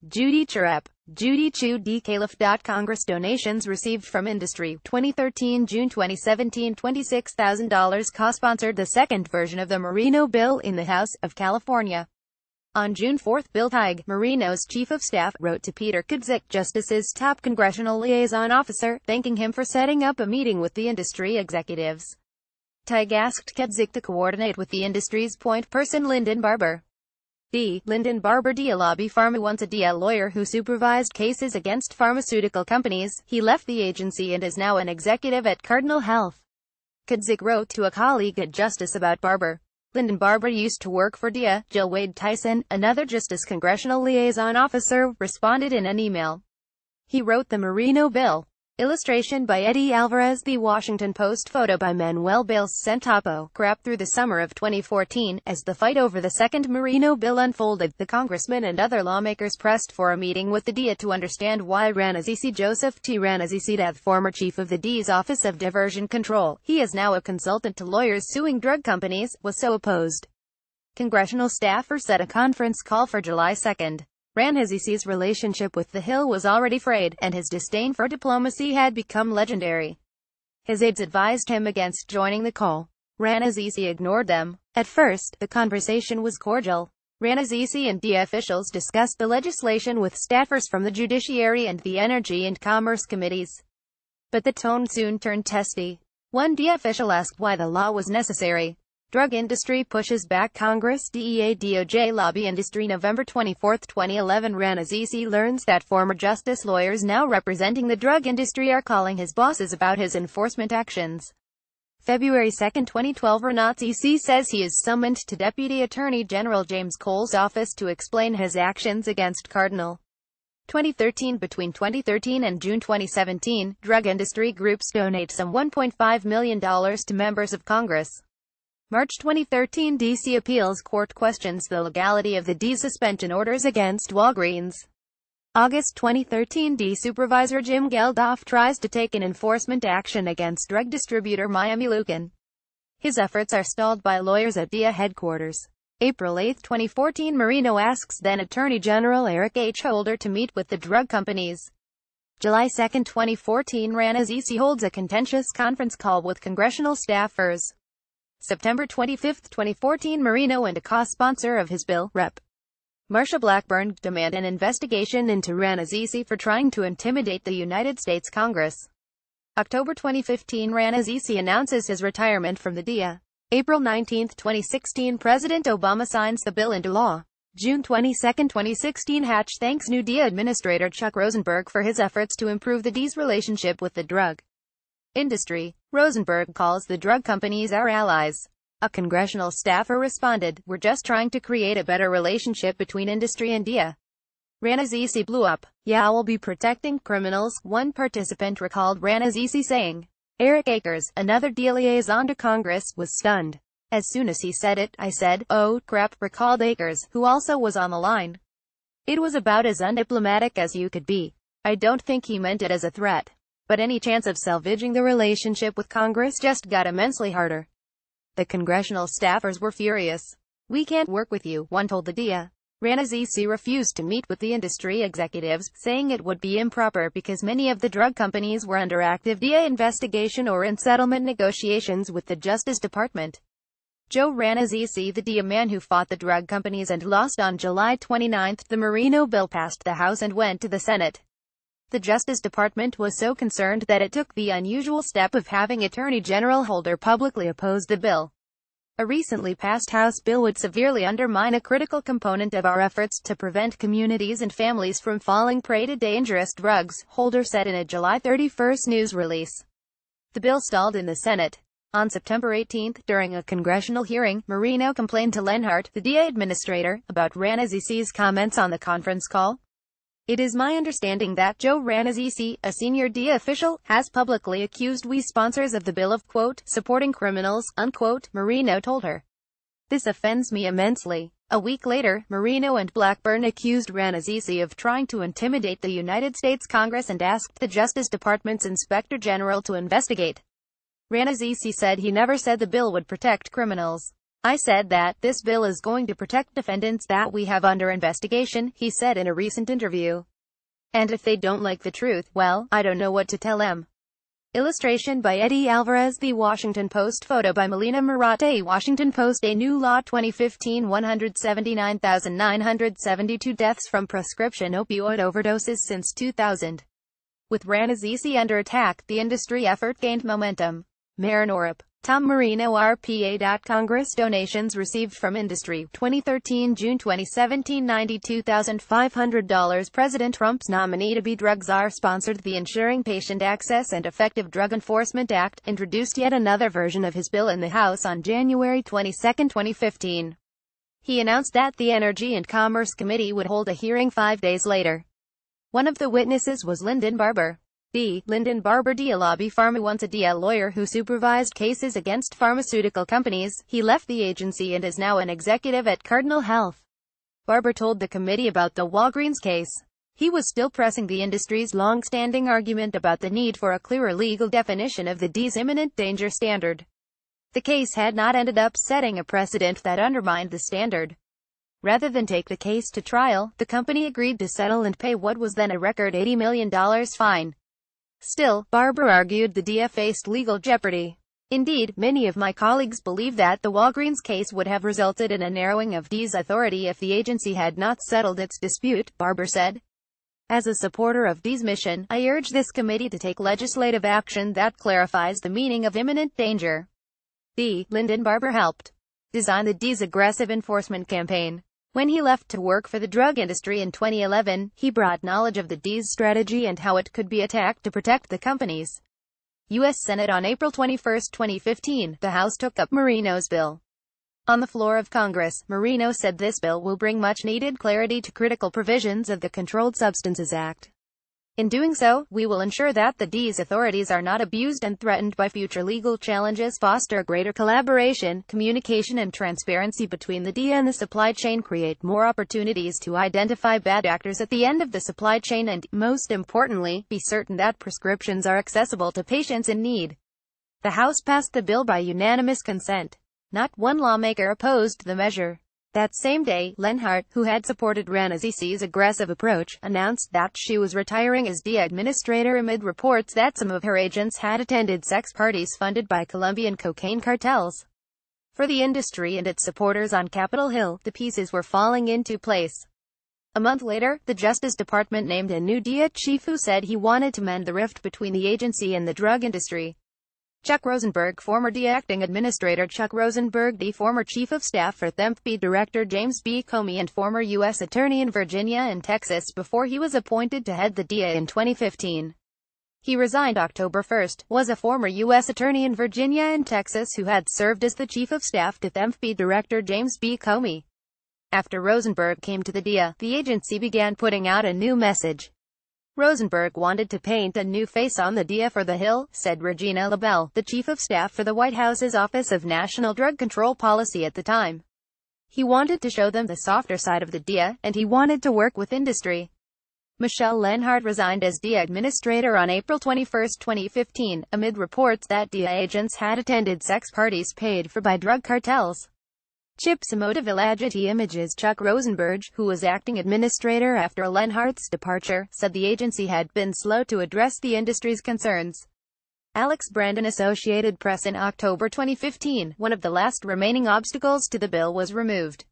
Judy Chu. Rep. Judy Chu D. Caliph. Congress donations received from industry. 2013 June 2017 $26,000 co-sponsored the second version of the Marino bill in the House of California. On June 4, Bill Teig, Marino's chief of staff, wrote to Peter Kudzik, Justice's top congressional liaison officer, thanking him for setting up a meeting with the industry executives. Teig asked Kudzik to coordinate with the industry's point person Lyndon Barber. The Lyndon Barber DIA lobby pharma, once a DIA lawyer who supervised cases against pharmaceutical companies. He left the agency and is now an executive at Cardinal Health. Kudzik wrote to a colleague at Justice about Barber. Lyndon Barber used to work for DIA. Jill Wade Tyson, another Justice congressional liaison officer, responded in an email. He wrote the Marino bill. Illustration by Eddie Alvarez. The Washington Post. Photo by Manuel Bales Santapo. Crap. Through the summer of 2014, as the fight over the second Marino bill unfolded, the congressman and other lawmakers pressed for a meeting with the DIA to understand why Rana Zizi. Joseph T. Rana Zizi, former chief of the DIA's Office of Diversion Control, he is now a consultant to lawyers suing drug companies, was so opposed. Congressional staffer set a conference call for July 2. Rana Zizi's relationship with the Hill was already frayed, and his disdain for diplomacy had become legendary. His aides advised him against joining the call. Rana Zizi ignored them. At first, the conversation was cordial. Rana Zizi and DIA officials discussed the legislation with staffers from the Judiciary and the Energy and Commerce committees. But the tone soon turned testy. One DIA official asked why the law was necessary. Drug industry pushes back Congress. DEA DOJ lobby industry. November 24, 2011 Rana Zizi learns that former justice lawyers now representing the drug industry are calling his bosses about his enforcement actions. February 2, 2012 Rana Zizi says he is summoned to Deputy Attorney General James Cole's office to explain his actions against Cardinal. 2013. Between 2013 and June 2017, drug industry groups donate some $1.5 million to members of Congress. March 2013 D.C. Appeals Court questions the legality of the DIA suspension orders against Walgreens. August 2013 DIA Supervisor Jim Geldof tries to take an enforcement action against drug distributor Miami Lucan. His efforts are stalled by lawyers at DIA headquarters. April 8, 2014, Marino asks then Attorney General Eric H. Holder to meet with the drug companies. July 2, 2014, Ranazzisi holds a contentious conference call with congressional staffers. September 25, 2014, Marino and a co-sponsor of his bill, Rep. Marsha Blackburn, demand an investigation into Ranazzisi for trying to intimidate the United States Congress. October 2015, Ranazzisi announces his retirement from the DEA. April 19, 2016, President Obama signs the bill into law. June 22, 2016, Hatch thanks new DEA Administrator Chuck Rosenberg for his efforts to improve the DEA's relationship with the drug industry. Rosenberg calls the drug companies our allies. A congressional staffer responded, "We're just trying to create a better relationship between industry and DEA." Ranazzisi blew up. "Yeah, we'll be protecting criminals," one participant recalled Ranazzisi saying. Eric Akers, another DEA liaison to Congress, was stunned. "As soon as he said it, I said, 'Oh, crap,'" recalled Akers, who also was on the line. "It was about as undiplomatic as you could be. I don't think he meant it as a threat. But any chance of salvaging the relationship with Congress just got immensely harder." The congressional staffers were furious. "We can't work with you," one told the DEA. Ranazzisi refused to meet with the industry executives, saying it would be improper because many of the drug companies were under active DEA investigation or in settlement negotiations with the Justice Department. Joe Ranazzisi, the DEA man who fought the drug companies and lost on July 29, the Marino bill passed the House and went to the Senate. The Justice Department was so concerned that it took the unusual step of having Attorney General Holder publicly oppose the bill. "A recently passed House bill would severely undermine a critical component of our efforts to prevent communities and families from falling prey to dangerous drugs," Holder said in a July 31 news release. The bill stalled in the Senate. On September 18, during a congressional hearing, Marino complained to Lenhart, the DEA administrator, about Ranazzisi's comments on the conference call. "It is my understanding that Joe Ranazzisi, a senior DEA official, has publicly accused we sponsors of the bill of, quote, supporting criminals, unquote," Marino told her. "This offends me immensely." A week later, Marino and Blackburn accused Ranazzisi of trying to intimidate the United States Congress and asked the Justice Department's Inspector General to investigate. Ranazzisi said he never said the bill would protect criminals. "I said that this bill is going to protect defendants that we have under investigation," he said in a recent interview. "And if they don't like the truth, well, I don't know what to tell them." Illustration by Eddie Alvarez. The Washington Post. Photo by Melina Murate. Washington Post. A new law 2015 179,972 deaths from prescription opioid overdoses since 2000. With Ranazzisi under attack, the industry effort gained momentum. Marin Orup. Tom Marino RPA. Congress donations received from industry. 2013 June 2017 $92,500. President Trump's nominee to be drug czar sponsored the Ensuring Patient Access and Effective Drug Enforcement Act, introduced yet another version of his bill in the House on January 22, 2015. He announced that the Energy and Commerce Committee would hold a hearing 5 days later. One of the witnesses was Lyndon Barber. The Lyndon Barber DEA lobby pharma, once a DEA lawyer who supervised cases against pharmaceutical companies. He left the agency and is now an executive at Cardinal Health. Barber told the committee about the Walgreens case. He was still pressing the industry's long-standing argument about the need for a clearer legal definition of the DEA's imminent danger standard. The case had not ended up setting a precedent that undermined the standard. Rather than take the case to trial, the company agreed to settle and pay what was then a record $80 million fine. Still, Barber argued the DEA faced legal jeopardy. "Indeed, many of my colleagues believe that the Walgreens case would have resulted in a narrowing of DEA's authority if the agency had not settled its dispute," Barber said. "As a supporter of DEA's mission, I urge this committee to take legislative action that clarifies the meaning of imminent danger." Lyndon Barber helped design the DEA's aggressive enforcement campaign. When he left to work for the drug industry in 2011, he brought knowledge of the DEA's strategy and how it could be attacked to protect the companies. U.S. Senate. On April 21, 2015, the House took up Marino's bill. On the floor of Congress, Marino said this bill will bring much-needed clarity to critical provisions of the Controlled Substances Act. "In doing so, we will ensure that the DEA's authorities are not abused and threatened by future legal challenges, foster greater collaboration, communication and transparency between the DEA and the supply chain, create more opportunities to identify bad actors at the end of the supply chain and, most importantly, be certain that prescriptions are accessible to patients in need." The House passed the bill by unanimous consent. Not one lawmaker opposed the measure. That same day, Lenhart, who had supported Ranazisi's aggressive approach, announced that she was retiring as DIA administrator amid reports that some of her agents had attended sex parties funded by Colombian cocaine cartels. For the industry and its supporters on Capitol Hill, the pieces were falling into place. A month later, the Justice Department named a new DIA chief who said he wanted to mend the rift between the agency and the drug industry. Chuck Rosenberg. Former DIA acting administrator Chuck Rosenberg, the former chief of staff for THEMP director James B. Comey, and former U.S. attorney in Virginia and Texas before he was appointed to head the DIA in 2015. He resigned October 1, was a former U.S. attorney in Virginia and Texas who had served as the chief of staff to THEMP director James B. Comey. After Rosenberg came to the DIA, the agency began putting out a new message. Rosenberg wanted to paint a new face on the DIA for the Hill, said Regina LaBelle, the chief of staff for the White House's Office of National Drug Control Policy at the time. He wanted to show them the softer side of the DIA, and he wanted to work with industry. Michelle Lenhart resigned as DIA administrator on April 21, 2015, amid reports that DIA agents had attended sex parties paid for by drug cartels. Chip Samotivillagity Images. Chuck Rosenberg, who was acting administrator after Lenhart's departure, said the agency had been slow to address the industry's concerns. Alex Brandon. Associated Press. In October 2015, one of the last remaining obstacles to the bill was removed.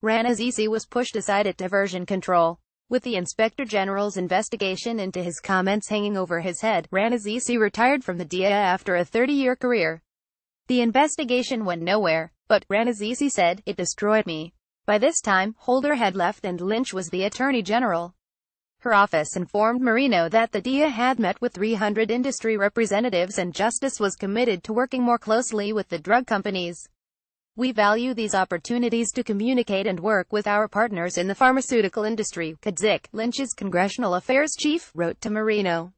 Ranazisi was pushed aside at diversion control. With the Inspector General's investigation into his comments hanging over his head, Ranazisi retired from the DIA after a 30-year career. The investigation went nowhere, but, Ranazisi said, it destroyed me. By this time, Holder had left and Lynch was the Attorney General. Her office informed Marino that the DIA had met with 300 industry representatives and Justice was committed to working more closely with the drug companies. We value these opportunities to communicate and work with our partners in the pharmaceutical industry, Kadzik, Lynch's congressional affairs chief, wrote to Marino.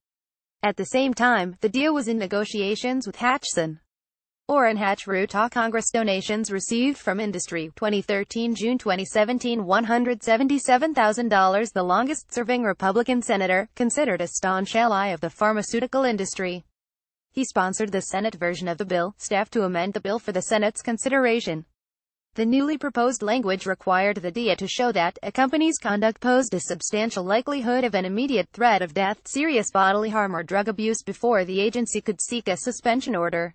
At the same time, the DIA was in negotiations with Hatchson. Orrin Hatch. Utah Congress. Donations received from industry. 2013 June 2017 $177,000. The longest-serving Republican senator, considered a staunch ally of the pharmaceutical industry. He sponsored the Senate version of the bill, staffed to amend the bill for the Senate's consideration. The newly proposed language required the DIA to show that a company's conduct posed a substantial likelihood of an immediate threat of death, serious bodily harm or drug abuse before the agency could seek a suspension order.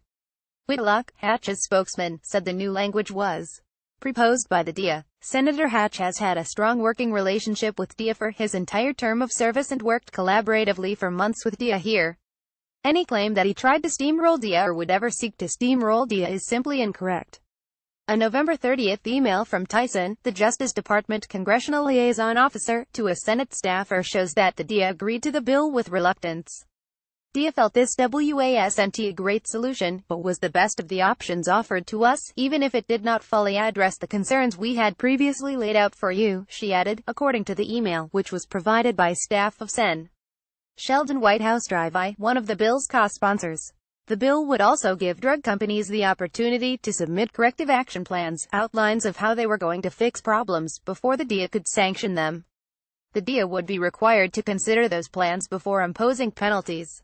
Whitlock, Hatch's spokesman, said the new language was proposed by the DIA. Senator Hatch has had a strong working relationship with DIA for his entire term of service and worked collaboratively for months with DIA here. Any claim that he tried to steamroll DIA or would ever seek to steamroll DIA is simply incorrect. A November 30 email from Tyson, the Justice Department Congressional Liaison Officer, to a Senate staffer shows that the DIA agreed to the bill with reluctance. DIA felt this wasn't a great solution, but was the best of the options offered to us, even if it did not fully address the concerns we had previously laid out for you, she added, according to the email, which was provided by staff of Sen. Sheldon Whitehouse Drive, one of the bill's co-sponsors. The bill would also give drug companies the opportunity to submit corrective action plans, outlines of how they were going to fix problems, before the DIA could sanction them. The DIA would be required to consider those plans before imposing penalties.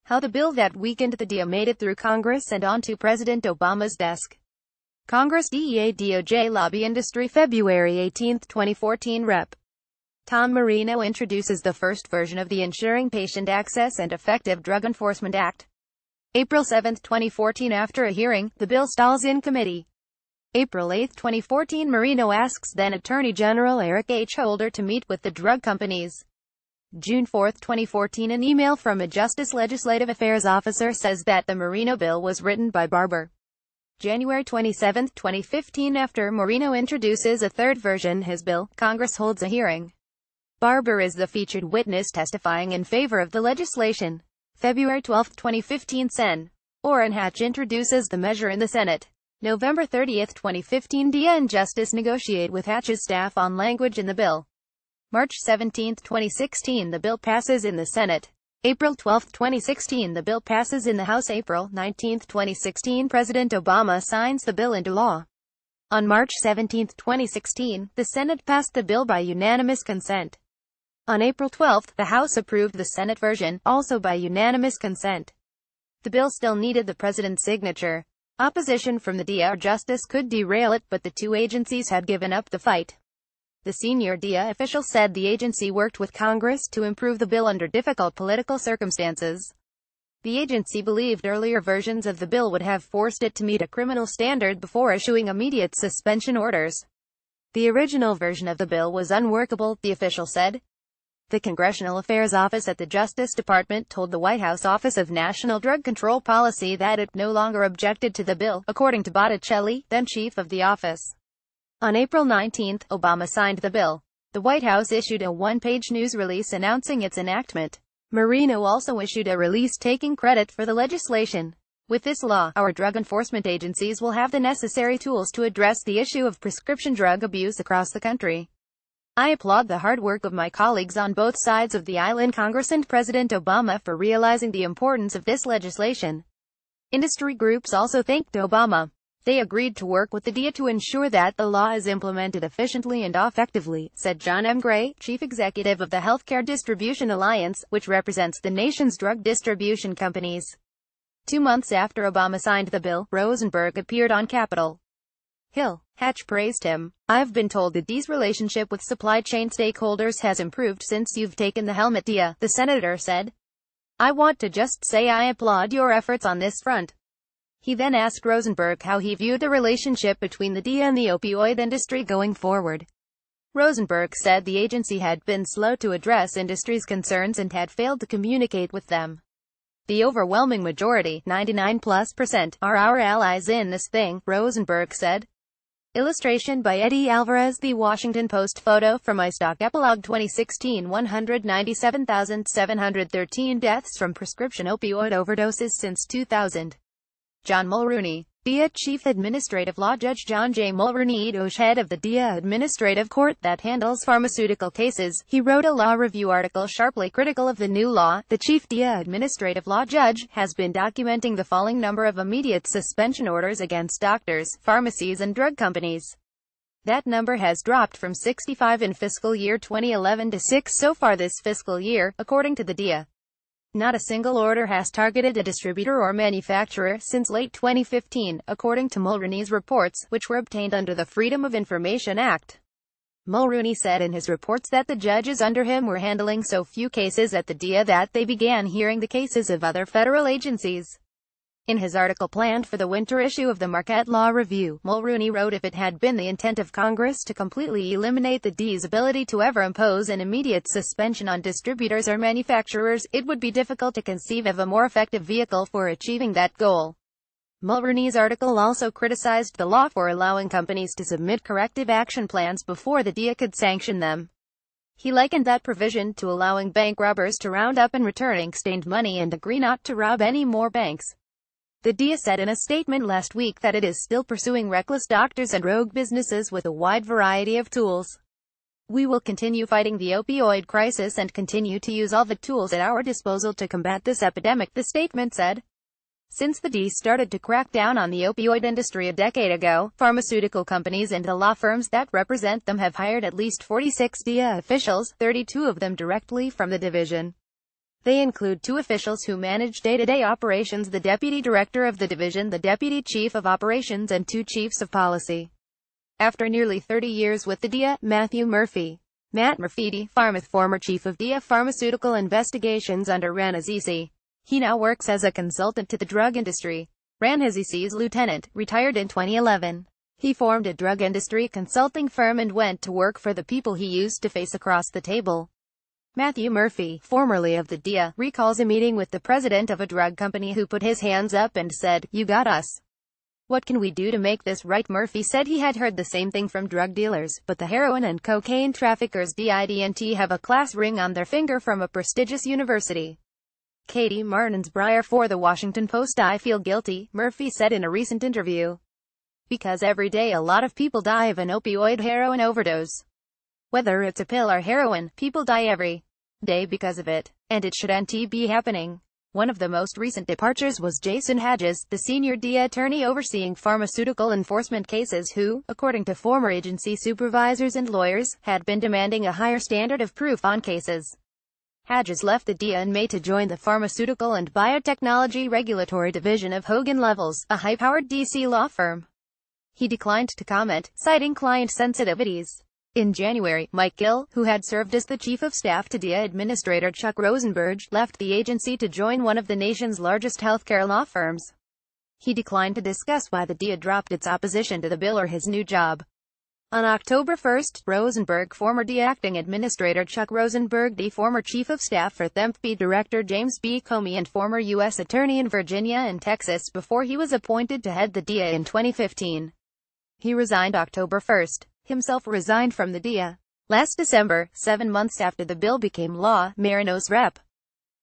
How the bill that weakened the DIA made it through Congress and onto President Obama's desk. Congress. DEA DOJ Lobby Industry. February 18, 2014. Rep. Tom Marino introduces the first version of the Ensuring Patient Access and Effective Drug Enforcement Act. April 7, 2014. After a hearing, the bill stalls in committee. April 8, 2014. Marino asks then Attorney General Eric H. Holder to meet with the drug companies. June 4, 2014. An email from a Justice Legislative Affairs officer says that the Marino bill was written by Barber. January 27, 2015. After Marino introduces a third version, his bill, Congress holds a hearing. Barber is the featured witness testifying in favor of the legislation. February 12, 2015. Sen. Orrin Hatch introduces the measure in the Senate. November 30, 2015. DIA and Justice negotiate with Hatch's staff on language in the bill. March 17, 2016. The bill passes in the Senate. April 12, 2016. The bill passes in the House. April 19, 2016. President Obama signs the bill into law. On March 17, 2016, the Senate passed the bill by unanimous consent. On April 12, the House approved the Senate version, also by unanimous consent. The bill still needed the president's signature. Opposition from the DEA or justice could derail it, but the two agencies had given up the fight. The senior DEA official said the agency worked with Congress to improve the bill under difficult political circumstances. The agency believed earlier versions of the bill would have forced it to meet a criminal standard before issuing immediate suspension orders. The original version of the bill was unworkable, the official said. The Congressional Affairs Office at the Justice Department told the White House Office of National Drug Control Policy that it no longer objected to the bill, according to Botticelli, then chief of the office. On April 19, Obama signed the bill. The White House issued a one-page news release announcing its enactment. Marino also issued a release taking credit for the legislation. With this law, our drug enforcement agencies will have the necessary tools to address the issue of prescription drug abuse across the country. I applaud the hard work of my colleagues on both sides of the aisle in Congress and President Obama for realizing the importance of this legislation. Industry groups also thanked Obama. They agreed to work with the DEA to ensure that the law is implemented efficiently and effectively, said John M. Gray, chief executive of the Healthcare Distribution Alliance, which represents the nation's drug distribution companies. 2 months after Obama signed the bill, Rosenberg appeared on Capitol Hill. Hatch praised him. I've been told that DEA's relationship with supply chain stakeholders has improved since you've taken the helm at DEA, the senator said. I want to just say I applaud your efforts on this front. He then asked Rosenberg how he viewed the relationship between the DEA and the opioid industry going forward. Rosenberg said the agency had been slow to address industry's concerns and had failed to communicate with them. The overwhelming majority, 99+%, are our allies in this thing, Rosenberg said. Illustration by Eddie Alvarez. The Washington Post photo from iStock Epilogue 2016. 197,713 deaths from prescription opioid overdoses since 2000. John Mulrooney. DEA Chief Administrative Law Judge John J. Mulrooney, head of the DEA Administrative Court that handles pharmaceutical cases, he wrote a law review article sharply critical of the new law. The Chief DEA Administrative Law Judge has been documenting the falling number of immediate suspension orders against doctors, pharmacies and drug companies. That number has dropped from 65 in fiscal year 2011 to 6 so far this fiscal year, according to the DEA. Not a single order has targeted a distributor or manufacturer since late 2015, according to Mulrooney's reports, which were obtained under the Freedom of Information Act. Mulrooney said in his reports that the judges under him were handling so few cases at the DEA that they began hearing the cases of other federal agencies. In his article planned for the winter issue of the Marquette Law Review, Mulrooney wrote if it had been the intent of Congress to completely eliminate the DEA's ability to ever impose an immediate suspension on distributors or manufacturers, it would be difficult to conceive of a more effective vehicle for achieving that goal. Mulrooney's article also criticized the law for allowing companies to submit corrective action plans before the DEA could sanction them. He likened that provision to allowing bank robbers to round up and return ink-stained money and agree not to rob any more banks. The DEA said in a statement last week that it is still pursuing reckless doctors and rogue businesses with a wide variety of tools. We will continue fighting the opioid crisis and continue to use all the tools at our disposal to combat this epidemic, the statement said. Since the DEA started to crack down on the opioid industry a decade ago, pharmaceutical companies and the law firms that represent them have hired at least 46 DEA officials, 32 of them directly from the division. They include 2 officials who manage day-to-day operations, the deputy director of the division, the deputy chief of operations, and 2 chiefs of policy. After nearly 30 years with the DEA, Matt Murphy, former chief of DEA Pharmaceutical Investigations under Ran Azizi. He now works as a consultant to the drug industry. Ran Azizi's lieutenant, retired in 2011. He formed a drug industry consulting firm and went to work for the people he used to face across the table. Matthew Murphy, formerly of the DEA, recalls a meeting with the president of a drug company who put his hands up and said, "You got us. What can we do to make this right?" Murphy said he had heard the same thing from drug dealers, but the heroin and cocaine traffickers didn't have a class ring on their finger from a prestigious university. Katie Martins-Breyer for The Washington Post. "I feel guilty," Murphy said in a recent interview. "Because every day a lot of people die of an opioid heroin overdose. Whether it's a pill or heroin, people die every day because of it. And it shouldn't be happening." One of the most recent departures was Jason Hadges, the senior DEA attorney overseeing pharmaceutical enforcement cases who, according to former agency supervisors and lawyers, had been demanding a higher standard of proof on cases. Hedges left the DEA in May to join the Pharmaceutical and Biotechnology Regulatory Division of Hogan Lovells, a high-powered D.C. law firm. He declined to comment, citing client sensitivities. In January, Mike Gill, who had served as the chief of staff to DEA Administrator Chuck Rosenberg, left the agency to join one of the nation's largest healthcare law firms. He declined to discuss why the DEA dropped its opposition to the bill or his new job. On October 1, Rosenberg, former DEA Acting Administrator Chuck Rosenberg, the former Chief of Staff for THEMP Director James B. Comey, and former U.S. Attorney in Virginia and Texas before he was appointed to head the DEA in 2015. He resigned October 1. Himself resigned from the DEA. Last December, 7 months after the bill became law, Marino's Rep.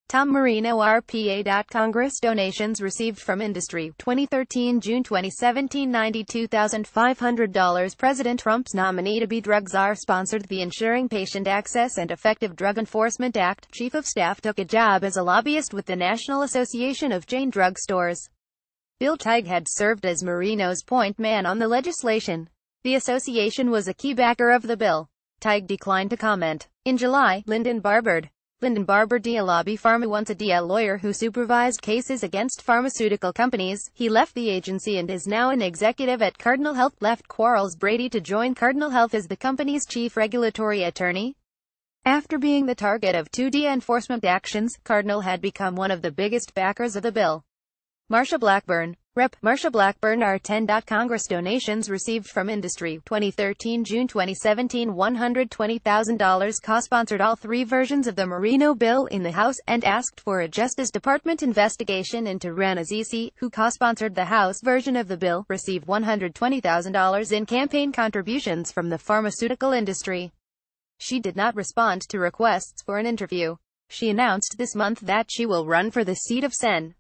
Tom Marino RPA. Congress donations received from industry. 2013 June 2017 $92,500 President Trump's nominee to be drug czar sponsored the Ensuring Patient Access and Effective Drug Enforcement Act. Chief of Staff took a job as a lobbyist with the National Association of Chain Drug Stores. Bill Teig had served as Marino's point man on the legislation. The association was a key backer of the bill. Teig declined to comment. In July, Lyndon Barber, DEA lobby pharma, once a DEA lawyer who supervised cases against pharmaceutical companies. He left the agency and is now an executive at Cardinal Health. Left Quarles Brady to join Cardinal Health as the company's chief regulatory attorney. After being the target of 2 DEA enforcement actions, Cardinal had become one of the biggest backers of the bill. Marsha Blackburn, Rep. Marsha Blackburn R10. Congress donations received from industry. 2013 June 2017 $120,000 co-sponsored all 3 versions of the Marino bill in the House, and asked for a Justice Department investigation into Rana Zizi, who co-sponsored the House version of the bill, received $120,000 in campaign contributions from the pharmaceutical industry. She did not respond to requests for an interview. She announced this month that she will run for the seat of Sen.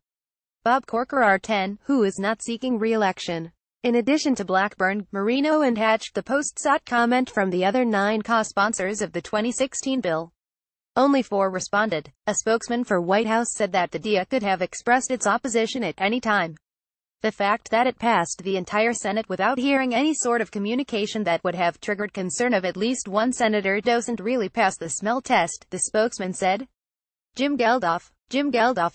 Bob Corker R10, who is not seeking re-election. In addition to Blackburn, Marino and Hatch, the Post sought comment from the other 9 co-sponsors of the 2016 bill. Only 4 responded. A spokesman for White House said that the DEA could have expressed its opposition at any time. The fact that it passed the entire Senate without hearing any sort of communication that would have triggered concern of at least one senator doesn't really pass the smell test, the spokesman said. Jim Geldof,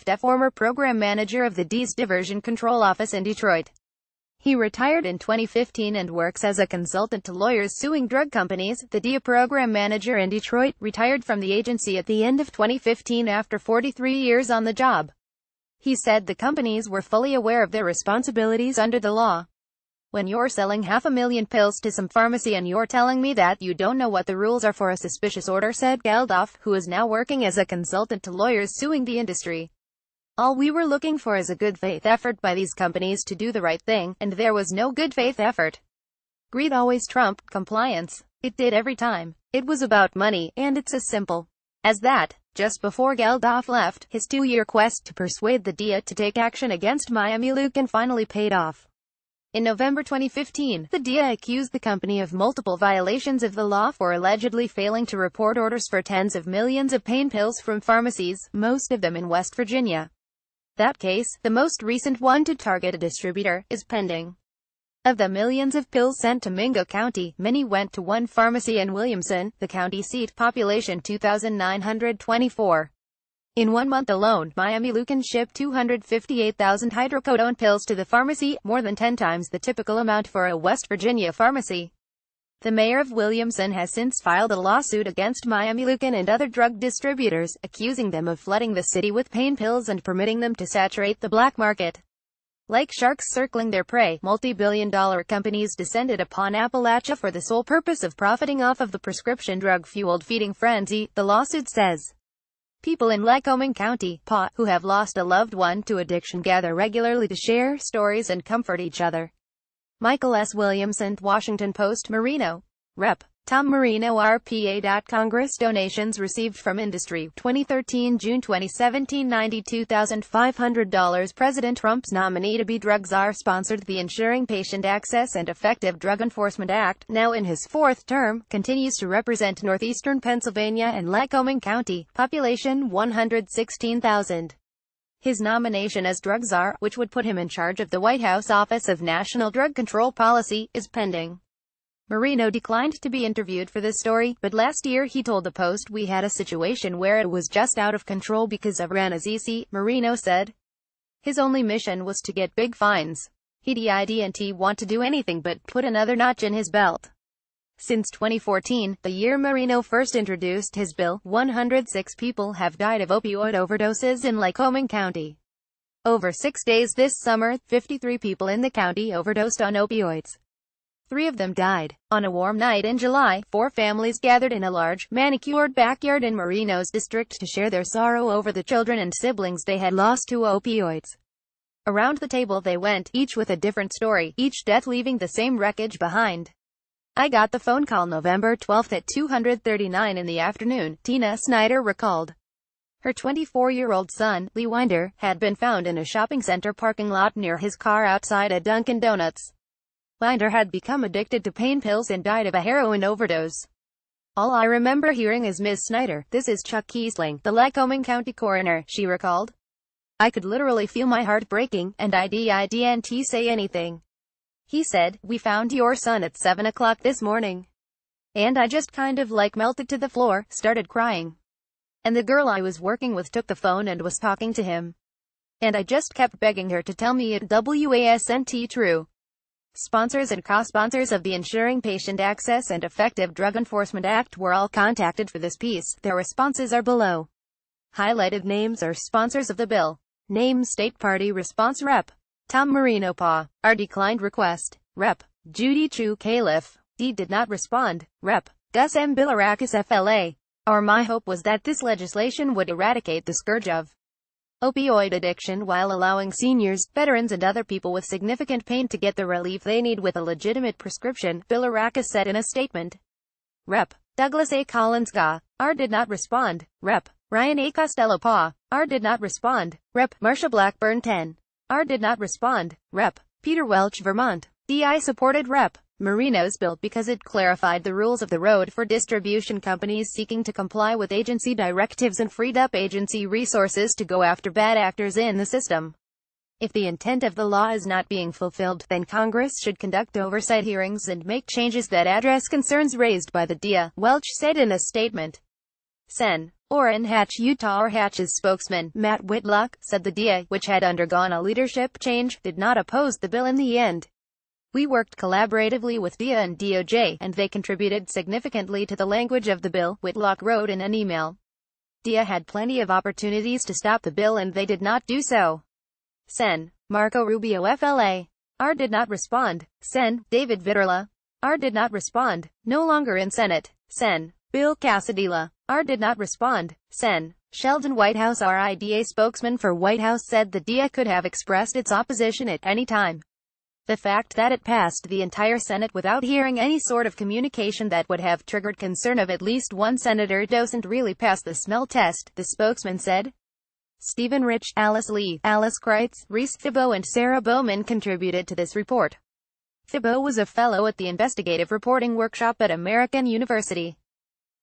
the former program manager of the DEA's Diversion Control Office in Detroit. He retired in 2015 and works as a consultant to lawyers suing drug companies. The DEA program manager in Detroit retired from the agency at the end of 2015 after 43 years on the job. He said the companies were fully aware of their responsibilities under the law. When you're selling 500,000 pills to some pharmacy and you're telling me that you don't know what the rules are for a suspicious order, said Geldof, who is now working as a consultant to lawyers suing the industry. All we were looking for is a good faith effort by these companies to do the right thing, and there was no good faith effort. Greed always trumped compliance. It did every time. It was about money, and it's as simple as that. Just before Geldof left, his 2-year quest to persuade the DEA to take action against Miami Lucan finally paid off. In November 2015, the DEA accused the company of multiple violations of the law for allegedly failing to report orders for tens of millions of pain pills from pharmacies, most of them in West Virginia. That case, the most recent one to target a distributor, is pending. Of the millions of pills sent to Mingo County, many went to one pharmacy in Williamson, the county seat, population 2,924. In 1 month alone, Miami Lucan shipped 258,000 hydrocodone pills to the pharmacy, more than 10 times the typical amount for a West Virginia pharmacy. The mayor of Williamson has since filed a lawsuit against Miami Lucan and other drug distributors, accusing them of flooding the city with pain pills and permitting them to saturate the black market. Like sharks circling their prey, multi-billion-dollar companies descended upon Appalachia for the sole purpose of profiting off of the prescription drug-fueled feeding frenzy, the lawsuit says. People in Lycoming County, PA, who have lost a loved one to addiction gather regularly to share stories and comfort each other. Michael S. Williamson, Washington Post. Marino. Rep. Tom Marino RPA. Congress donations received from industry. 2013 June 2017 $92,500 President Trump's nominee to be drug czar sponsored the Ensuring Patient Access and Effective Drug Enforcement Act, now in his 4th term, continues to represent northeastern Pennsylvania and Lycoming County, population 116,000. His nomination as drug czar, which would put him in charge of the White House Office of National Drug Control Policy, is pending. Marino declined to be interviewed for this story, but last year he told the Post, "We had a situation where it was just out of control because of Ranazzisi," Marino said. His only mission was to get big fines. He didn't want to do anything but put another notch in his belt. Since 2014, the year Marino first introduced his bill, 106 people have died of opioid overdoses in Lycoming County. Over 6 days this summer, 53 people in the county overdosed on opioids. 3 of them died. On a warm night in July, 4 families gathered in a large, manicured backyard in Marino's district to share their sorrow over the children and siblings they had lost to opioids. Around the table they went, each with a different story, each death leaving the same wreckage behind. "I got the phone call November 12 at 2:39 in the afternoon," Tina Snyder recalled. Her 24-year-old son, Lee Winder, had been found in a shopping center parking lot near his car outside a Dunkin' Donuts. Winder had become addicted to pain pills and died of a heroin overdose. "All I remember hearing is Ms. Snyder, this is Chuck Kiesling, the Lycoming County coroner," she recalled. "I could literally feel my heart breaking, and I didn't say anything. He said, 'We found your son at 7 o'clock this morning.' And I just kind of like melted to the floor, started crying. And the girl I was working with took the phone and was talking to him. And I just kept begging her to tell me it wasn't true." Sponsors and co-sponsors of the Ensuring Patient Access and Effective Drug Enforcement Act were all contacted for this piece. Their responses are below. Highlighted names are sponsors of the bill. Name State Party Response Rep. Tom Marino PA. R declined request. Rep. Judy Chu Califf. D did not respond. Rep. Gus M. Bilirakis FLA. Our my hope was that this legislation would eradicate the scourge of opioid addiction while allowing seniors, veterans and other people with significant pain to get the relief they need with a legitimate prescription, Bilirakis said in a statement. Rep. Douglas A. Collins GA. R did not respond. Rep. Ryan A. Costello PA. R did not respond. Rep. Marsha Blackburn 10. R did not respond. Rep. Peter Welch Vermont. DI supported Rep. Marino's bill because it clarified the rules of the road for distribution companies seeking to comply with agency directives and freed up agency resources to go after bad actors in the system. If the intent of the law is not being fulfilled, then Congress should conduct oversight hearings and make changes that address concerns raised by the DIA, Welch said in a statement. Sen. Orrin Hatch, Utah. Hatch's spokesman, Matt Whitlock, said the DIA, which had undergone a leadership change, did not oppose the bill in the end. "We worked collaboratively with DIA and DOJ, and they contributed significantly to the language of the bill," Whitlock wrote in an email. DIA had plenty of opportunities to stop the bill and they did not do so. Sen. Marco Rubio FLA. R did not respond. Sen. David Vitterla. R did not respond. No longer in Senate. Sen. Bill Casadilla. R did not respond. Sen. Sheldon Whitehouse. RIDA spokesman for White House said the DIA could have expressed its opposition at any time. The fact that it passed the entire Senate without hearing any sort of communication that would have triggered concern of at least one senator doesn't really pass the smell test, the spokesman said. Stephen Rich, Alice Lee, Alice Kreitz, Reese Thibault and Sarah Bowman contributed to this report. Thibault was a fellow at the Investigative Reporting Workshop at American University.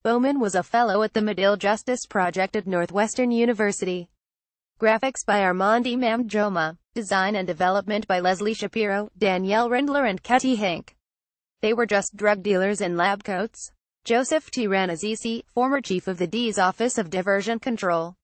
Bowman was a fellow at the Medill Justice Project at Northwestern University. Graphics by Armand Mamjoma. Design and development by Leslie Shapiro, Danielle Rindler and Katie Hank. They were just drug dealers in lab coats. Joseph T. Ranazzisi, former chief of the D's Office of Diversion Control.